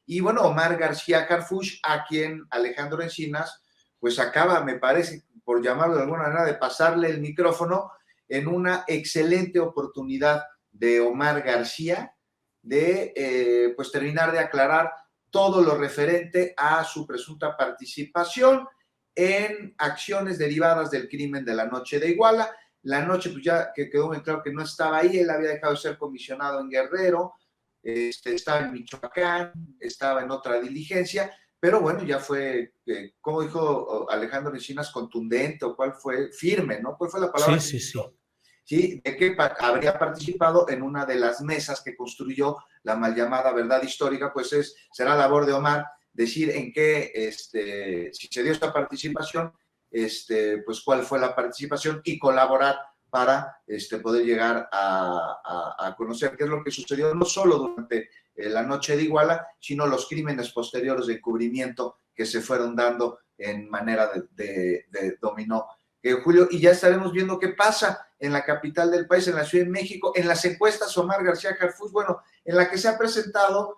Y bueno, Omar García Harfuch, a quien Alejandro Encinas, pues acaba, me parece, por llamarlo de alguna manera, de pasarle el micrófono en una excelente oportunidad de Omar García de pues terminar de aclarar todo lo referente a su presunta participación en acciones derivadas del crimen de la noche de Iguala. La noche, pues ya que quedó muy claro que no estaba ahí, él había dejado de ser comisionado en Guerrero, estaba en Michoacán, estaba en otra diligencia, pero bueno, ya fue, como dijo Alejandro Encinas, contundente, o cuál fue, firme, ¿no? ¿Cuál fue la palabra? Sí, sí, sí. ¿Sí? De que habría participado en una de las mesas que construyó la mal llamada verdad histórica, pues será labor de Omar decir en qué, si se dio esta participación, pues cuál fue la participación y colaborar para poder llegar a conocer qué es lo que sucedió, no solo durante la noche de Iguala, sino los crímenes posteriores de encubrimiento que se fueron dando en manera de dominó. Julio, y ya estaremos viendo qué pasa en la capital del país, en la Ciudad de México, en las encuestas Omar García Harfuch, bueno, en la que se ha presentado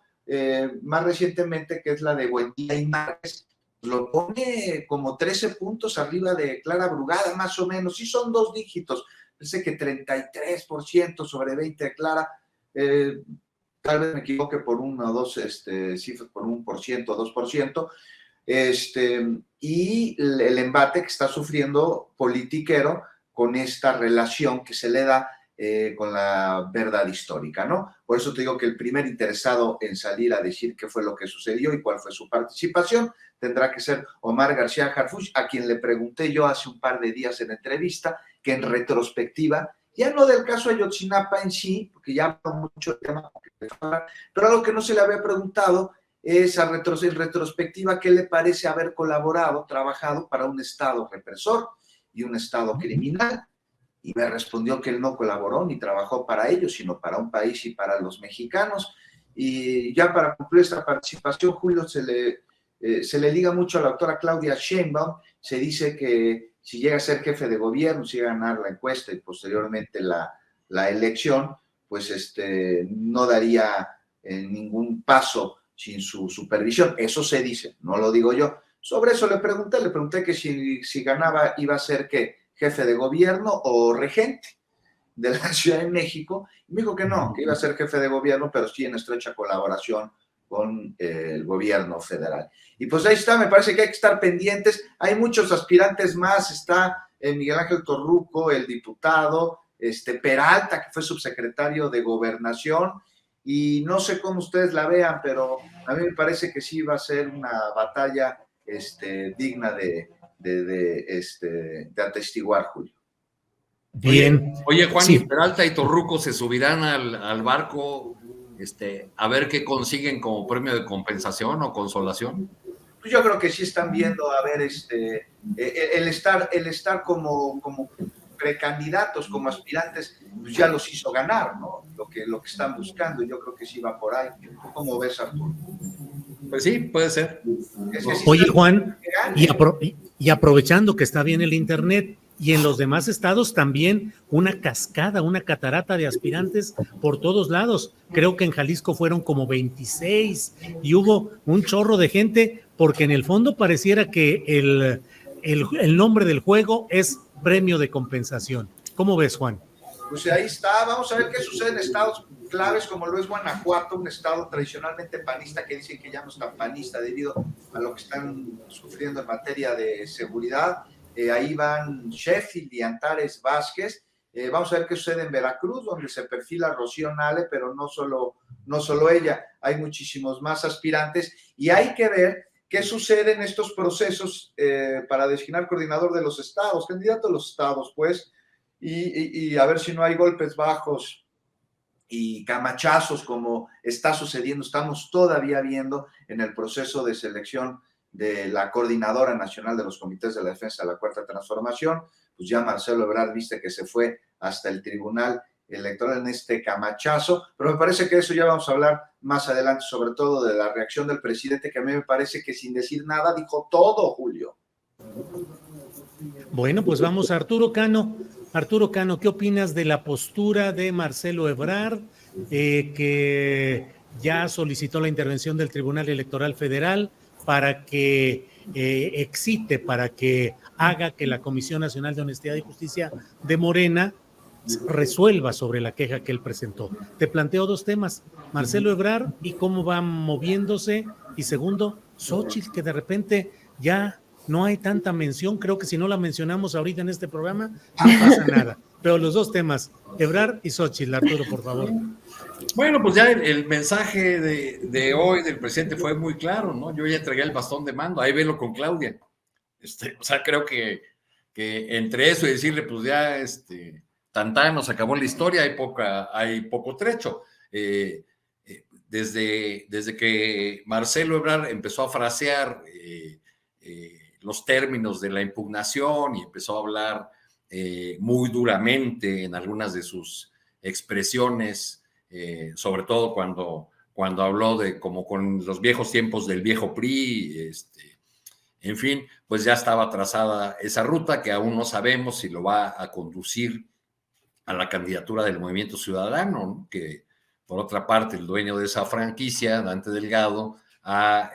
más recientemente, que es la de Buendía y Márquez, lo pone como 13 puntos arriba de Clara Brugada, más o menos, sí son 2 dígitos, parece que 33% sobre 20 de Clara, tal vez me equivoque por 1 o 2 cifras, por 1% o 2%, y el embate que está sufriendo politiquero con esta relación que se le da con la verdad histórica, ¿no? Por eso te digo que el primer interesado en salir a decir qué fue lo que sucedió y cuál fue su participación tendrá que ser Omar García Harfuch, a quien le pregunté yo hace un par de días en entrevista, que en retrospectiva, ya no del caso Ayotzinapa en sí, porque ya habló mucho el tema, pero algo que no se le había preguntado es en retrospectiva qué le parece haber colaborado, trabajado para un Estado represor y un Estado criminal. Y me respondió que él no colaboró ni trabajó para ellos, sino para un país y para los mexicanos. Y ya para cumplir esta participación, Julio, se le liga mucho a la doctora Claudia Sheinbaum. Se dice que si llega a ser jefe de gobierno, si llega a ganar la encuesta y posteriormente la elección, pues no daría ningún paso sin su supervisión. Eso se dice, no lo digo yo. Sobre eso le pregunté que si ganaba iba a ser ¿qué? Jefe de gobierno o regente de la Ciudad de México. Y me dijo que no, que iba a ser jefe de gobierno, pero sí en estrecha colaboración con el gobierno federal. Y pues ahí está, me parece que hay que estar pendientes. Hay muchos aspirantes más, está Miguel Ángel Torruco, el diputado, Peralta, que fue subsecretario de Gobernación, y no sé cómo ustedes la vean, pero a mí me parece que sí va a ser una batalla digna de atestiguar, Julio. Bien. Oye Juan, sí. ¿Y Peralta y Torruco se subirán al barco a ver qué consiguen como premio de compensación o consolación? Pues yo creo que sí están viendo, a ver, el estar como precandidatos, como aspirantes, pues ya los hizo ganar, ¿no? Lo que están buscando, yo creo que sí va por ahí. ¿Cómo ves, Arturo? Pues sí, puede ser. Es que sí. Oye, Juan, y aprovechando que está bien el internet, y en los demás estados también una cascada, una catarata de aspirantes por todos lados. Creo que en Jalisco fueron como 26 y hubo un chorro de gente, porque en el fondo pareciera que el nombre del juego es premio de compensación. ¿Cómo ves, Juan? Pues ahí está, vamos a ver qué sucede en estados claves como lo es Guanajuato, un estado tradicionalmente panista que dicen que ya no está panista debido a lo que están sufriendo en materia de seguridad. Ahí van Sheffield y Antares Vázquez. Vamos a ver qué sucede en Veracruz, donde se perfila Rocío Nale, pero no solo ella, hay muchísimos más aspirantes y hay que ver qué sucede en estos procesos para designar coordinador de los estados, candidato a los estados, pues, y a ver si no hay golpes bajos y camachazos como está sucediendo, estamos todavía viendo en el proceso de selección de la Coordinadora Nacional de los Comités de la Defensa de la Cuarta Transformación, pues ya Marcelo Ebrard viste que se fue hasta el Tribunal Electoral en este camachazo, pero me parece que eso ya vamos a hablar más adelante, sobre todo de la reacción del presidente, que a mí me parece que sin decir nada dijo todo, Julio. Bueno, pues vamos a Arturo Cano. Arturo Cano, ¿qué opinas de la postura de Marcelo Ebrard, que ya solicitó la intervención del Tribunal Electoral Federal para que excite, para que haga que la Comisión Nacional de Honestidad y Justicia de Morena resuelva sobre la queja que él presentó? Te planteo dos temas: Marcelo Ebrard y cómo va moviéndose, y segundo, Xóchitl, que de repente ya no hay tanta mención. Creo que si no la mencionamos ahorita en este programa, no pasa nada. Pero los dos temas, Ebrard y Xóchitl. Arturo, por favor. Bueno, pues ya el mensaje de hoy del presidente fue muy claro, ¿no? Yo ya entregué el bastón de mando, ahí velo con Claudia. O sea, creo que entre eso y decirle, pues ya, tantán, nos acabó la historia, hay poco trecho. Desde que Marcelo Ebrard empezó a frasear los términos de la impugnación y empezó a hablar muy duramente en algunas de sus expresiones, sobre todo cuando habló de como con los viejos tiempos del viejo PRI, en fin, pues ya estaba trazada esa ruta que aún no sabemos si lo va a conducir a la candidatura del Movimiento Ciudadano, ¿no? Que por otra parte el dueño de esa franquicia, Dante Delgado, ha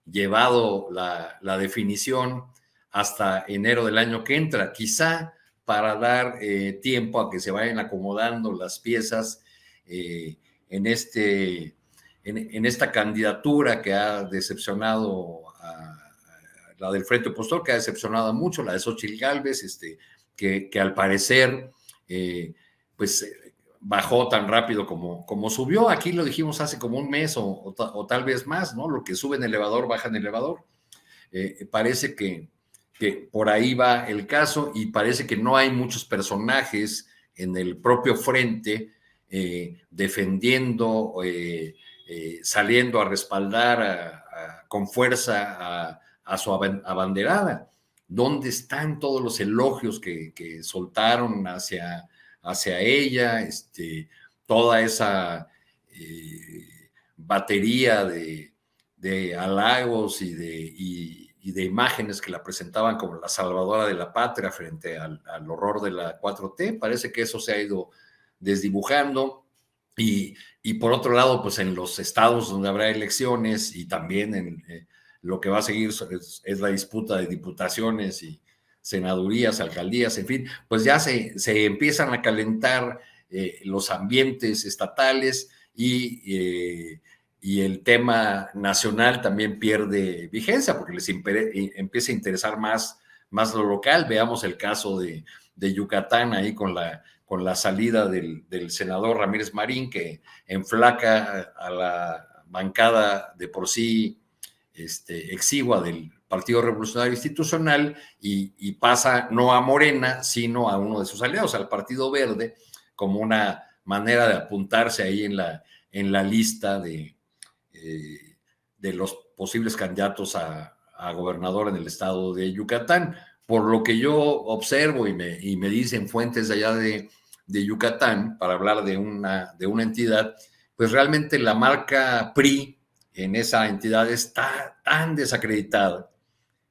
llevado la definición hasta enero del año que entra, quizá para dar tiempo a que se vayan acomodando las piezas en esta candidatura que ha decepcionado la del Frente Opositor, que ha decepcionado a mucho, la de Xóchitl Gálvez, que al parecer pues bajó tan rápido como subió. Aquí lo dijimos hace como un mes o tal vez más, ¿no? Lo que sube en elevador, baja en elevador. Parece que por ahí va el caso, y parece que no hay muchos personajes en el propio frente defendiendo, saliendo a respaldar con fuerza a su abanderada. ¿Dónde están todos los elogios que soltaron hacia ella? Toda esa batería de halagos y de imágenes que la presentaban como la salvadora de la patria frente al horror de la 4T. Parece que eso se ha ido desdibujando, y por otro lado, pues en los estados donde habrá elecciones, y también en lo que va a seguir es la disputa de diputaciones y senadurías, alcaldías, en fin, pues ya se empiezan a calentar los ambientes estatales, y el tema nacional también pierde vigencia porque les empieza a interesar más lo local. Veamos el caso de Yucatán ahí con la salida del senador Ramírez Marín, que enflaca a la bancada de por sí exigua del Partido Revolucionario Institucional, y pasa no a Morena, sino a uno de sus aliados, al Partido Verde, como una manera de apuntarse ahí en la lista de los posibles candidatos a gobernador en el estado de Yucatán. Por lo que yo observo y me dicen fuentes de allá de Yucatán, para hablar de una entidad, pues realmente la marca PRI en esa entidad está tan desacreditada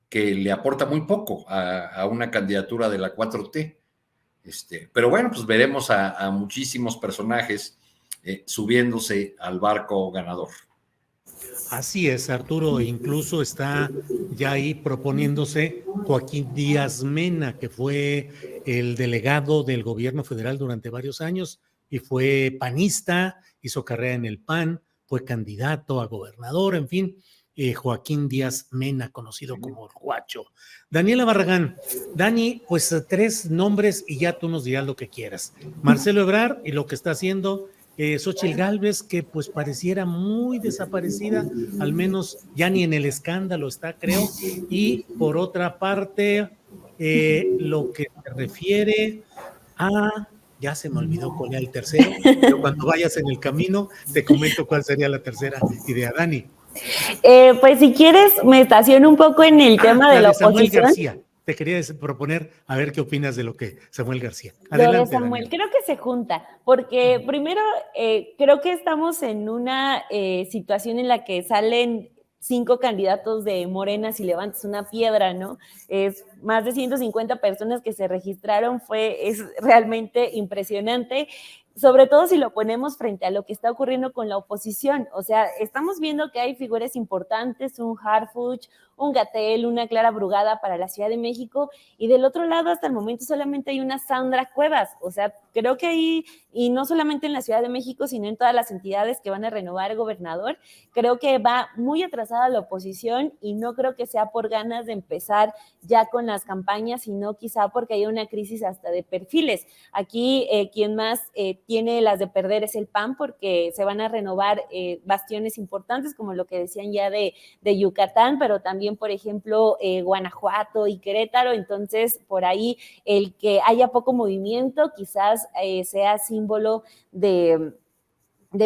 que le aporta muy poco a una candidatura de la 4T. Pero bueno, pues veremos a muchísimos personajes subiéndose al barco ganador. Así es, Arturo. Incluso está ya ahí proponiéndose Joaquín Díaz Mena, que fue el delegado del gobierno federal durante varios años y fue panista, hizo carrera en el PAN, fue candidato a gobernador, en fin. Joaquín Díaz Mena, conocido como el Guacho. Daniela Barragán. Dani, pues 3 nombres y ya tú nos dirás lo que quieras. Marcelo Ebrard y lo que está haciendo. Xóchitl Gálvez, que pues pareciera muy desaparecida, al menos ya ni en el escándalo está, creo. Y por otra parte, lo que se refiere a... Ya se me olvidó cuál era el tercero, pero cuando vayas en el camino te comento cuál sería la tercera idea. Dani. Pues si quieres, me estaciono un poco en el tema de la Samuel oposición. García. Te quería proponer a ver qué opinas de lo que Samuel García. Lo de Adelante, Samuel, Daniela. creo que se junta, porque primero creo que estamos en una situación en la que salen 5 candidatos de Morena si levantas una piedra, ¿no? Es más de 150 personas que se registraron, es realmente impresionante, sobre todo si lo ponemos frente a lo que está ocurriendo con la oposición. O sea, estamos viendo que hay figuras importantes, un Harfuch, un Gatell, una Clara Brugada para la Ciudad de México, y del otro lado hasta el momento solamente hay una Sandra Cuevas. O sea, creo que ahí, y no solamente en la Ciudad de México, sino en todas las entidades que van a renovar el gobernador, creo que va muy atrasada la oposición, y no creo que sea por ganas de empezar ya con las campañas, sino quizá porque hay una crisis hasta de perfiles. Aquí quien más tiene las de perder es el PAN, porque se van a renovar bastiones importantes, como lo que decían ya de Yucatán, pero también, por ejemplo, Guanajuato y Querétaro. Entonces, por ahí el que haya poco movimiento quizás sea símbolo de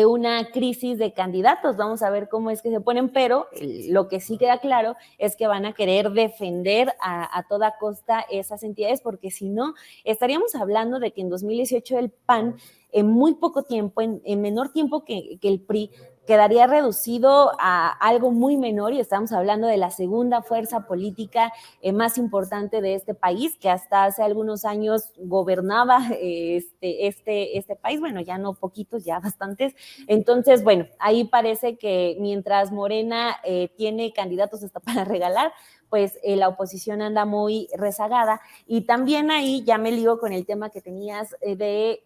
una crisis de candidatos. Vamos a ver cómo es que se ponen, pero lo que sí queda claro es que van a querer defender a toda costa esas entidades, porque si no, estaríamos hablando de que en 2018 el PAN, en muy poco tiempo, en menor tiempo que el PRI, quedaría reducido a algo muy menor, y estamos hablando de la segunda fuerza política más importante de este país, que hasta hace algunos años gobernaba este país. Bueno, ya no poquitos, ya bastantes. Entonces, bueno, ahí parece que mientras Morena tiene candidatos hasta para regalar, pues la oposición anda muy rezagada. Y también ahí ya me ligo con el tema que tenías de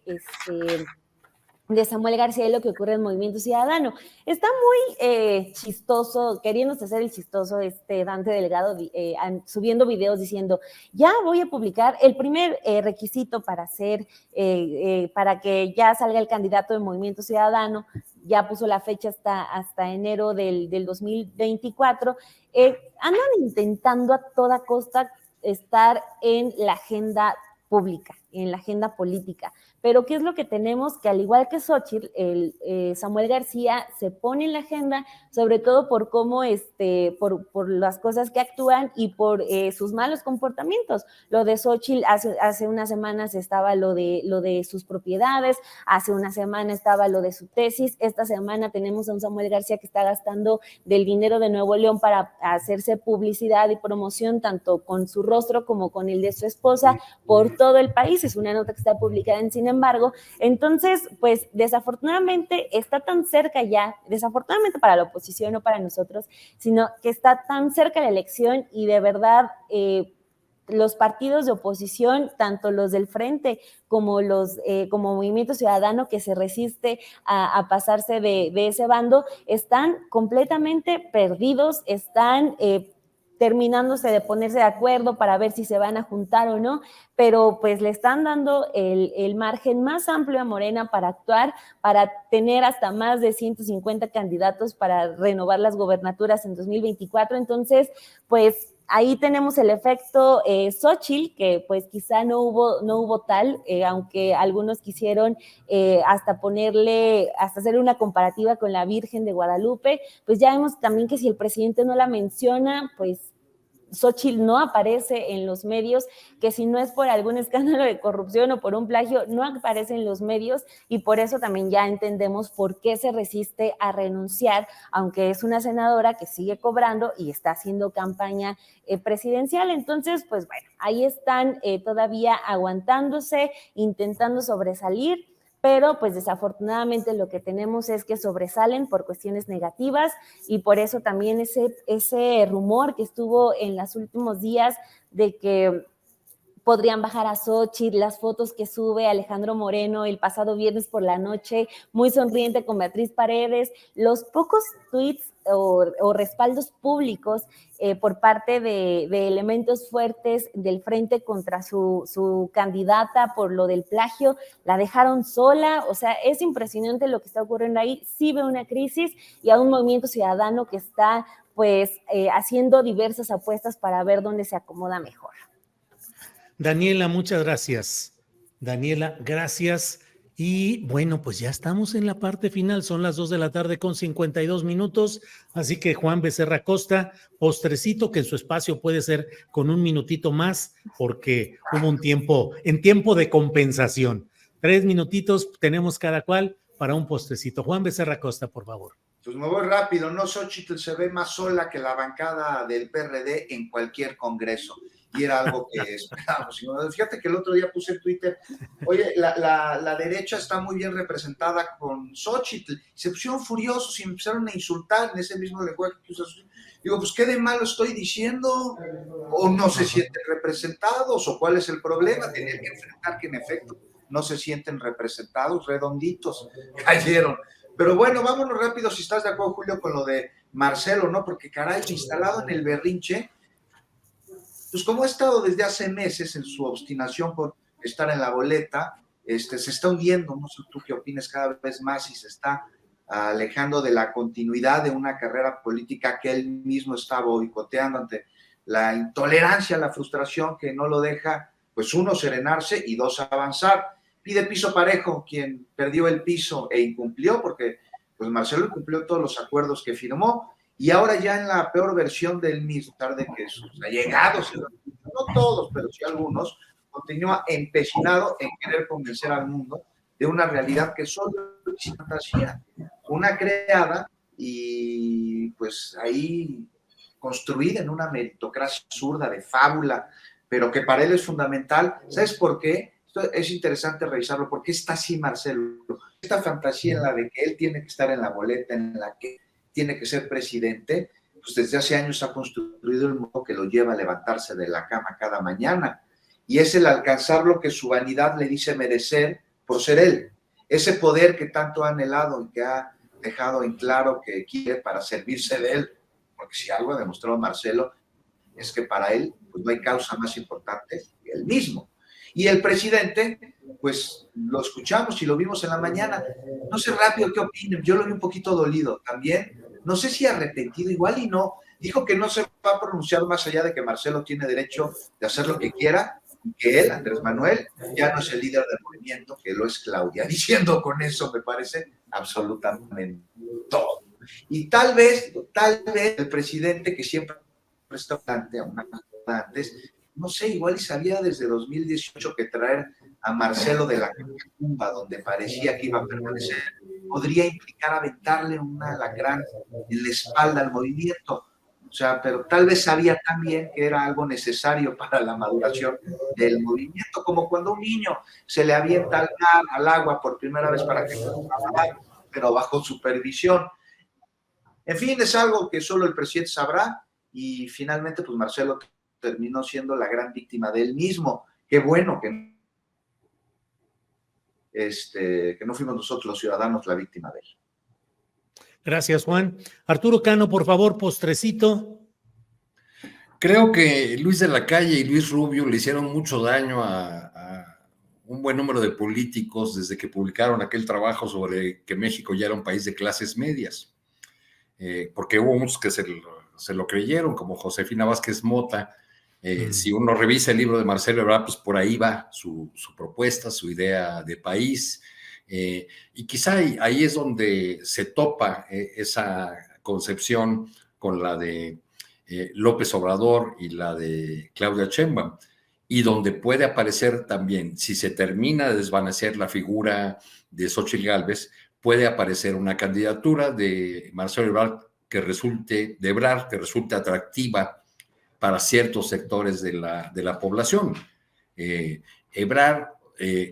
Samuel García y lo que ocurre en Movimiento Ciudadano. Está muy chistoso, queriéndose hacer el chistoso Dante Delgado, subiendo videos diciendo, ya voy a publicar el primer requisito para para que ya salga el candidato de Movimiento Ciudadano. Ya puso la fecha hasta enero del 2024. Andan intentando a toda costa estar en la agenda pública, en la agenda política. Pero ¿qué es lo que tenemos? Que al igual que Xóchitl, Samuel García se pone en la agenda, sobre todo por cómo, por las cosas que actúan y por sus malos comportamientos. Lo de Xóchitl, hace unas semanas estaba lo de sus propiedades, hace una semana estaba lo de su tesis, esta semana tenemos a un Samuel García que está gastando del dinero de Nuevo León para hacerse publicidad y promoción, tanto con su rostro como con el de su esposa, por todo el país. Es una nota que está publicada en Sin Embargo. Entonces, pues desafortunadamente está tan cerca ya, desafortunadamente para la oposición, no para nosotros, sino que está tan cerca la elección, y de verdad los partidos de oposición, tanto los del Frente como como Movimiento Ciudadano, que se resiste a pasarse de ese bando, están completamente perdidos, están terminándose de ponerse de acuerdo para ver si se van a juntar o no, pero pues le están dando el margen más amplio a Morena para actuar, para tener hasta más de 150 candidatos para renovar las gobernaturas en 2024. Entonces, pues ahí tenemos el efecto Xóchitl, que pues quizá no hubo tal, aunque algunos quisieron hasta hacer una comparativa con la Virgen de Guadalupe. Pues ya vemos también que si el presidente no la menciona, pues Xóchitl no aparece en los medios, que si no es por algún escándalo de corrupción o por un plagio, no aparece en los medios, y por eso también ya entendemos por qué se resiste a renunciar, aunque es una senadora que sigue cobrando y está haciendo campaña presidencial. Entonces, pues bueno, ahí están todavía aguantándose, intentando sobresalir, pero pues desafortunadamente lo que tenemos es que sobresalen por cuestiones negativas, y por eso también ese rumor que estuvo en los últimos días de que podrían bajar a Xóchitl, las fotos que sube Alejandro Moreno el pasado viernes por la noche, muy sonriente con Beatriz Paredes, los pocos tweets o respaldos públicos por parte de elementos fuertes del Frente contra su candidata por lo del plagio, la dejaron sola. O sea, es impresionante lo que está ocurriendo ahí. Sí ve una crisis, y a un Movimiento Ciudadano que está pues haciendo diversas apuestas para ver dónde se acomoda mejor. Daniela, muchas gracias. Daniela, gracias. Y bueno, pues ya estamos en la parte final, son las 2 de la tarde con 52 minutos, así que Juan Becerra Costa, postrecito que en su espacio puede ser con un minutito más, porque hubo un tiempo, en tiempo de compensación. 3 minutitos tenemos cada cual para un postrecito. Juan Becerra Costa, por favor. Pues me voy rápido, ¿no? Xóchitl se ve más sola que la bancada del PRD en cualquier congreso. Y era algo que esperábamos. Fíjate que el otro día puse en Twitter, oye, la derecha está muy bien representada con Xóchitl. Se pusieron furiosos y me empezaron a insultar en ese mismo lenguaje que usas. Digo, pues, ¿qué de malo estoy diciendo? O no se sienten representados, o cuál es el problema. Tener que enfrentar que en efecto no se sienten representados, redonditos, cayeron. Pero bueno, vámonos rápido, si estás de acuerdo, Julio, con lo de Marcelo, ¿no? Porque, caray, instalado en el berrinche, pues como ha estado desde hace meses en su obstinación por estar en la boleta, se está hundiendo, no sé tú qué opinas, cada vez más, y se está alejando de la continuidad de una carrera política que él mismo está boicoteando ante la intolerancia, la frustración que no lo deja, pues uno, serenarse y dos, avanzar. Pide piso parejo quien perdió el piso e incumplió, porque pues Marcelo incumplió todos los acuerdos que firmó, y ahora ya en la peor versión del mismo, tarde que sus allegados, no todos, pero sí algunos, continúa empecinado en querer convencer al mundo de una realidad que solo es fantasía, una creada y pues ahí construida en una meritocracia absurda de fábula, pero que para él es fundamental. ¿Sabes por qué? Esto es interesante revisarlo. ¿Por qué está así Marcelo? Esta fantasía en la de que él tiene que estar en la boleta, en la que tiene que ser presidente, pues desde hace años ha construido el modo que lo lleva a levantarse de la cama cada mañana. Y es el alcanzar lo que su vanidad le dice merecer por ser él. Ese poder que tanto ha anhelado y que ha dejado en claro que quiere para servirse de él. Porque si algo ha demostrado Marcelo es que para él pues no hay causa más importante que él mismo. Y el presidente, pues lo escuchamos y lo vimos en la mañana. No sé rápido qué opinen, yo lo vi un poquito dolido también. No sé si arrepentido, igual y no. Dijo que no se va a pronunciar más allá de que Marcelo tiene derecho de hacer lo que quiera, y que él, Andrés Manuel, ya no es el líder del movimiento, que lo es Claudia. Diciendo con eso, me parece, absolutamente todo. Y tal vez el presidente, que siempre está ante una antes, no sé, igual y sabía desde 2018 que traer a Marcelo de la tumba, donde parecía que iba a permanecer, podría implicar aventarle una alacrán en la espalda al movimiento. O sea, pero tal vez sabía también que era algo necesario para la maduración del movimiento, como cuando a un niño se le avienta al agua por primera vez para que pueda nadar, pero bajo supervisión. En fin, es algo que solo el presidente sabrá, y finalmente, pues Marcelo terminó siendo la gran víctima de él mismo. Qué bueno que no fuimos nosotros los ciudadanos la víctima de él. Gracias, Juan. Arturo Cano, por favor, postrecito. Creo que Luis de la Calle y Luis Rubio le hicieron mucho daño a un buen número de políticos desde que publicaron aquel trabajo sobre que México ya era un país de clases medias, porque hubo muchos que se lo creyeron, como Josefina Vázquez Mota. Si uno revisa el libro de Marcelo Ebrard, pues por ahí va su propuesta, su idea de país, y quizá ahí es donde se topa esa concepción con la de López Obrador y la de Claudia Sheinbaum, y donde puede aparecer también, si se termina de desvanecer la figura de Xóchitl Gálvez, puede aparecer una candidatura de Marcelo Ebrard que resulte atractiva para ciertos sectores de la población. Ebrard,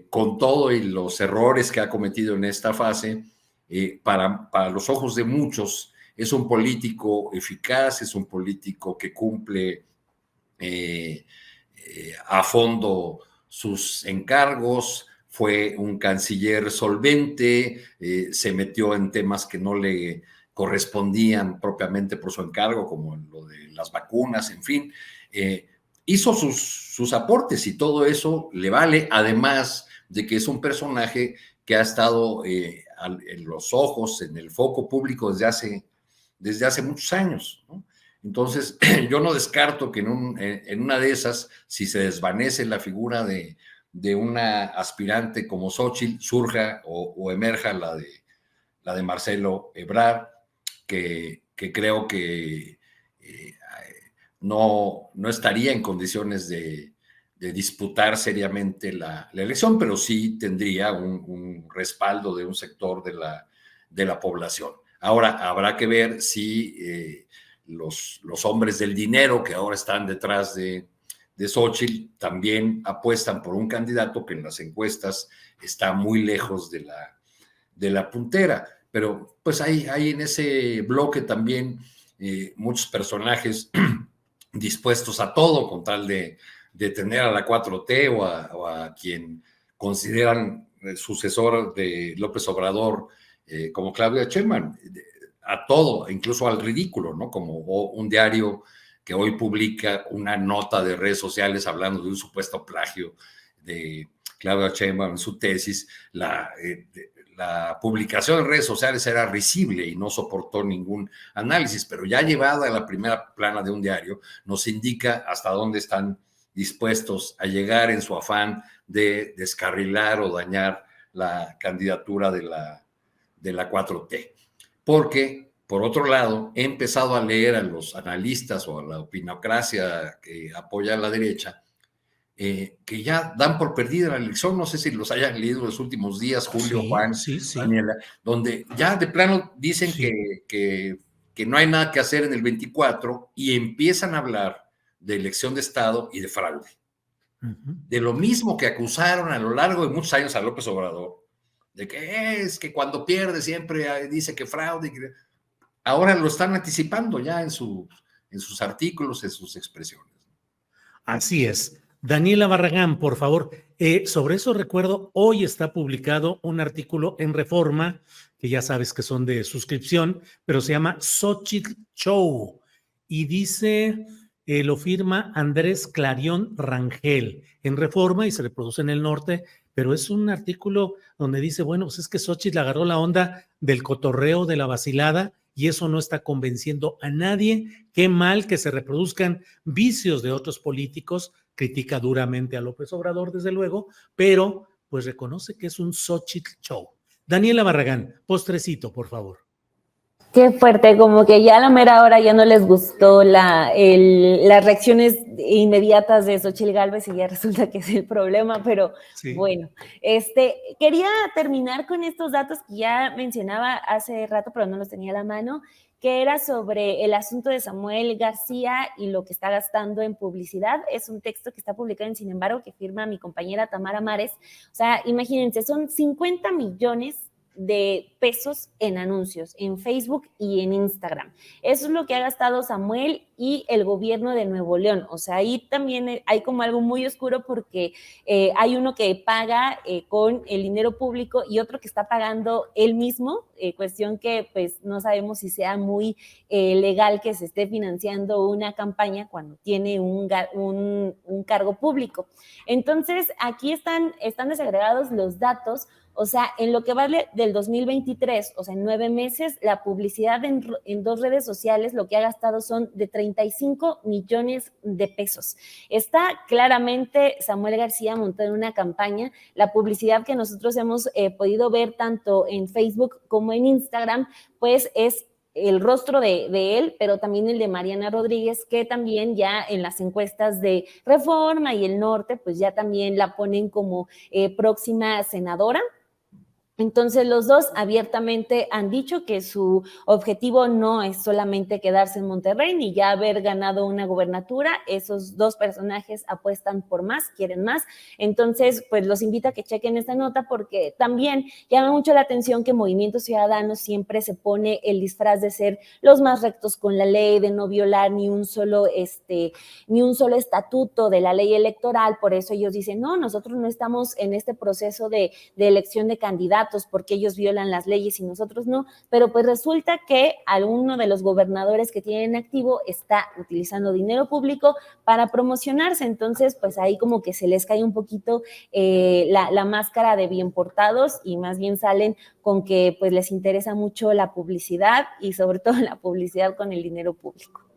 con todo y los errores que ha cometido en esta fase, para los ojos de muchos, es un político eficaz, es un político que cumple a fondo sus encargos, fue un canciller solvente, se metió en temas que no le correspondían propiamente por su encargo, como lo de las vacunas, en fin, hizo sus aportes, y todo eso le vale, además de que es un personaje que ha estado en los ojos, en el foco público desde hace muchos años, ¿no? Entonces, yo no descarto que en una de esas, si se desvanece la figura de de una aspirante como Xóchitl surja o emerja la de Marcelo Ebrard, que creo que no estaría en condiciones de disputar seriamente la elección, pero sí tendría un respaldo de un sector de la población. Ahora, habrá que ver si los hombres del dinero que ahora están detrás de Xóchitl también apuestan por un candidato que en las encuestas está muy lejos de la puntera. Pero pues hay en ese bloque también muchos personajes dispuestos a todo con tal de tener a la 4T o a quien consideran sucesor de López Obrador como Claudia Sheinbaum, a todo, incluso al ridículo, ¿no? Como un diario que hoy publica una nota de redes sociales hablando de un supuesto plagio de Claudia Sheinbaum en su tesis. La publicación en redes sociales era risible y no soportó ningún análisis, pero ya llevada a la primera plana de un diario, nos indica hasta dónde están dispuestos a llegar en su afán de descarrilar o dañar la candidatura de la 4T. Porque, por otro lado, he empezado a leer a los analistas o a la opinocracia que apoya a la derecha, que ya dan por perdida la elección. No sé si los hayan leído los últimos días, Julio, Sí, Juan, sí. Daniela, donde ya de plano dicen Sí. que no hay nada que hacer en el 24 y empiezan a hablar de elección de Estado y de fraude. De lo mismo que acusaron a lo largo de muchos años a López Obrador, de que es que cuando pierde siempre dice que fraude. Ahora lo están anticipando ya en sus artículos, en sus expresiones. Así es. Daniela Barragán, por favor. Sobre eso recuerdo, hoy está publicado un artículo en Reforma, que ya sabes que son de suscripción, pero se llama Xóchitl Show. Y dice, lo firma Andrés Clarión Rangel en Reforma y se reproduce en el norte, pero es un artículo donde dice, bueno, pues es que Xóchitl agarró la onda del cotorreo, de la vacilada, y eso no está convenciendo a nadie. Qué mal que se reproduzcan vicios de otros políticos. Critica duramente a López Obrador, desde luego, pero pues reconoce que es un Xóchitl show. Daniela Barragán, postrecito, por favor. Qué fuerte, como que ya a la mera hora ya no les gustó las reacciones inmediatas de Xóchitl Gálvez y ya resulta que es el problema, pero sí. Bueno, quería terminar con estos datos que ya mencionaba hace rato, pero no los tenía a la mano, que era sobre el asunto de Samuel García y lo que está gastando en publicidad. Es un texto que está publicado en Sin embargo, que firma mi compañera Tamara Mares. O sea, imagínense, son 50 millones de pesos en anuncios, en Facebook y en Instagram. Eso es lo que ha gastado Samuel y el gobierno de Nuevo León. O sea, ahí también hay como algo muy oscuro porque hay uno que paga con el dinero público y otro que está pagando él mismo, cuestión que pues no sabemos si sea muy legal que se esté financiando una campaña cuando tiene un cargo público. Entonces, aquí están desagregados los datos. O sea, en lo que vale del 2023, o sea, en 9 meses, la publicidad en 2 redes sociales lo que ha gastado son de 35 millones de pesos. Está claramente Samuel García montado en una campaña. La publicidad que nosotros hemos podido ver tanto en Facebook como en Instagram, pues es el rostro de él, pero también el de Mariana Rodríguez, que también ya en las encuestas de Reforma y el Norte, pues ya también la ponen como próxima senadora. Entonces, los dos abiertamente han dicho que su objetivo no es solamente quedarse en Monterrey ni ya haber ganado una gubernatura. Esos dos personajes apuestan por más, quieren más. Entonces, pues los invito a que chequen esta nota porque también llama mucho la atención que Movimiento Ciudadano siempre se pone el disfraz de ser los más rectos con la ley, de no violar ni un solo estatuto de la ley electoral. Por eso ellos dicen, no, nosotros no estamos en este proceso de elección de candidatos porque ellos violan las leyes y nosotros no, pero pues resulta que alguno de los gobernadores que tienen activo está utilizando dinero público para promocionarse. Entonces pues ahí como que se les cae un poquito la máscara de bien portados y más bien salen con que pues les interesa mucho la publicidad y sobre todo la publicidad con el dinero público.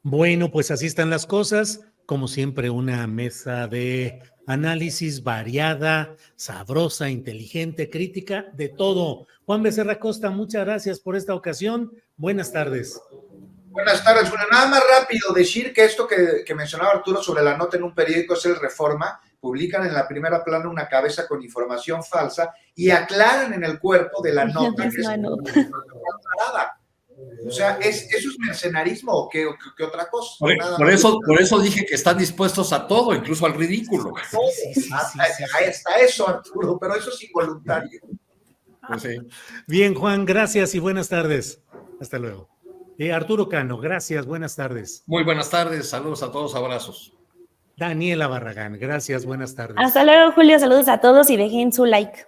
Bueno, pues así están las cosas. Como siempre, una mesa de análisis variada, sabrosa, inteligente, crítica, de todo. Juan Becerra Costa, muchas gracias por esta ocasión. Buenas tardes. Buenas tardes, Julio. Nada más rápido decir que esto que mencionaba Arturo sobre la nota en un periódico es el Reforma. Publican en la primera plana una cabeza con información falsa y aclaran en el cuerpo de la nota que es nada. O sea, ¿eso es mercenarismo o qué otra cosa? Por eso dije que están dispuestos a todo, incluso al ridículo. Ahí está eso, Arturo, pero eso es involuntario. Pues sí. Bien, Juan, gracias y buenas tardes. Hasta luego. Arturo Cano, gracias, buenas tardes. Muy buenas tardes, saludos a todos, abrazos. Daniela Barragán, gracias, buenas tardes. Hasta luego, Julio, saludos a todos y dejen su like.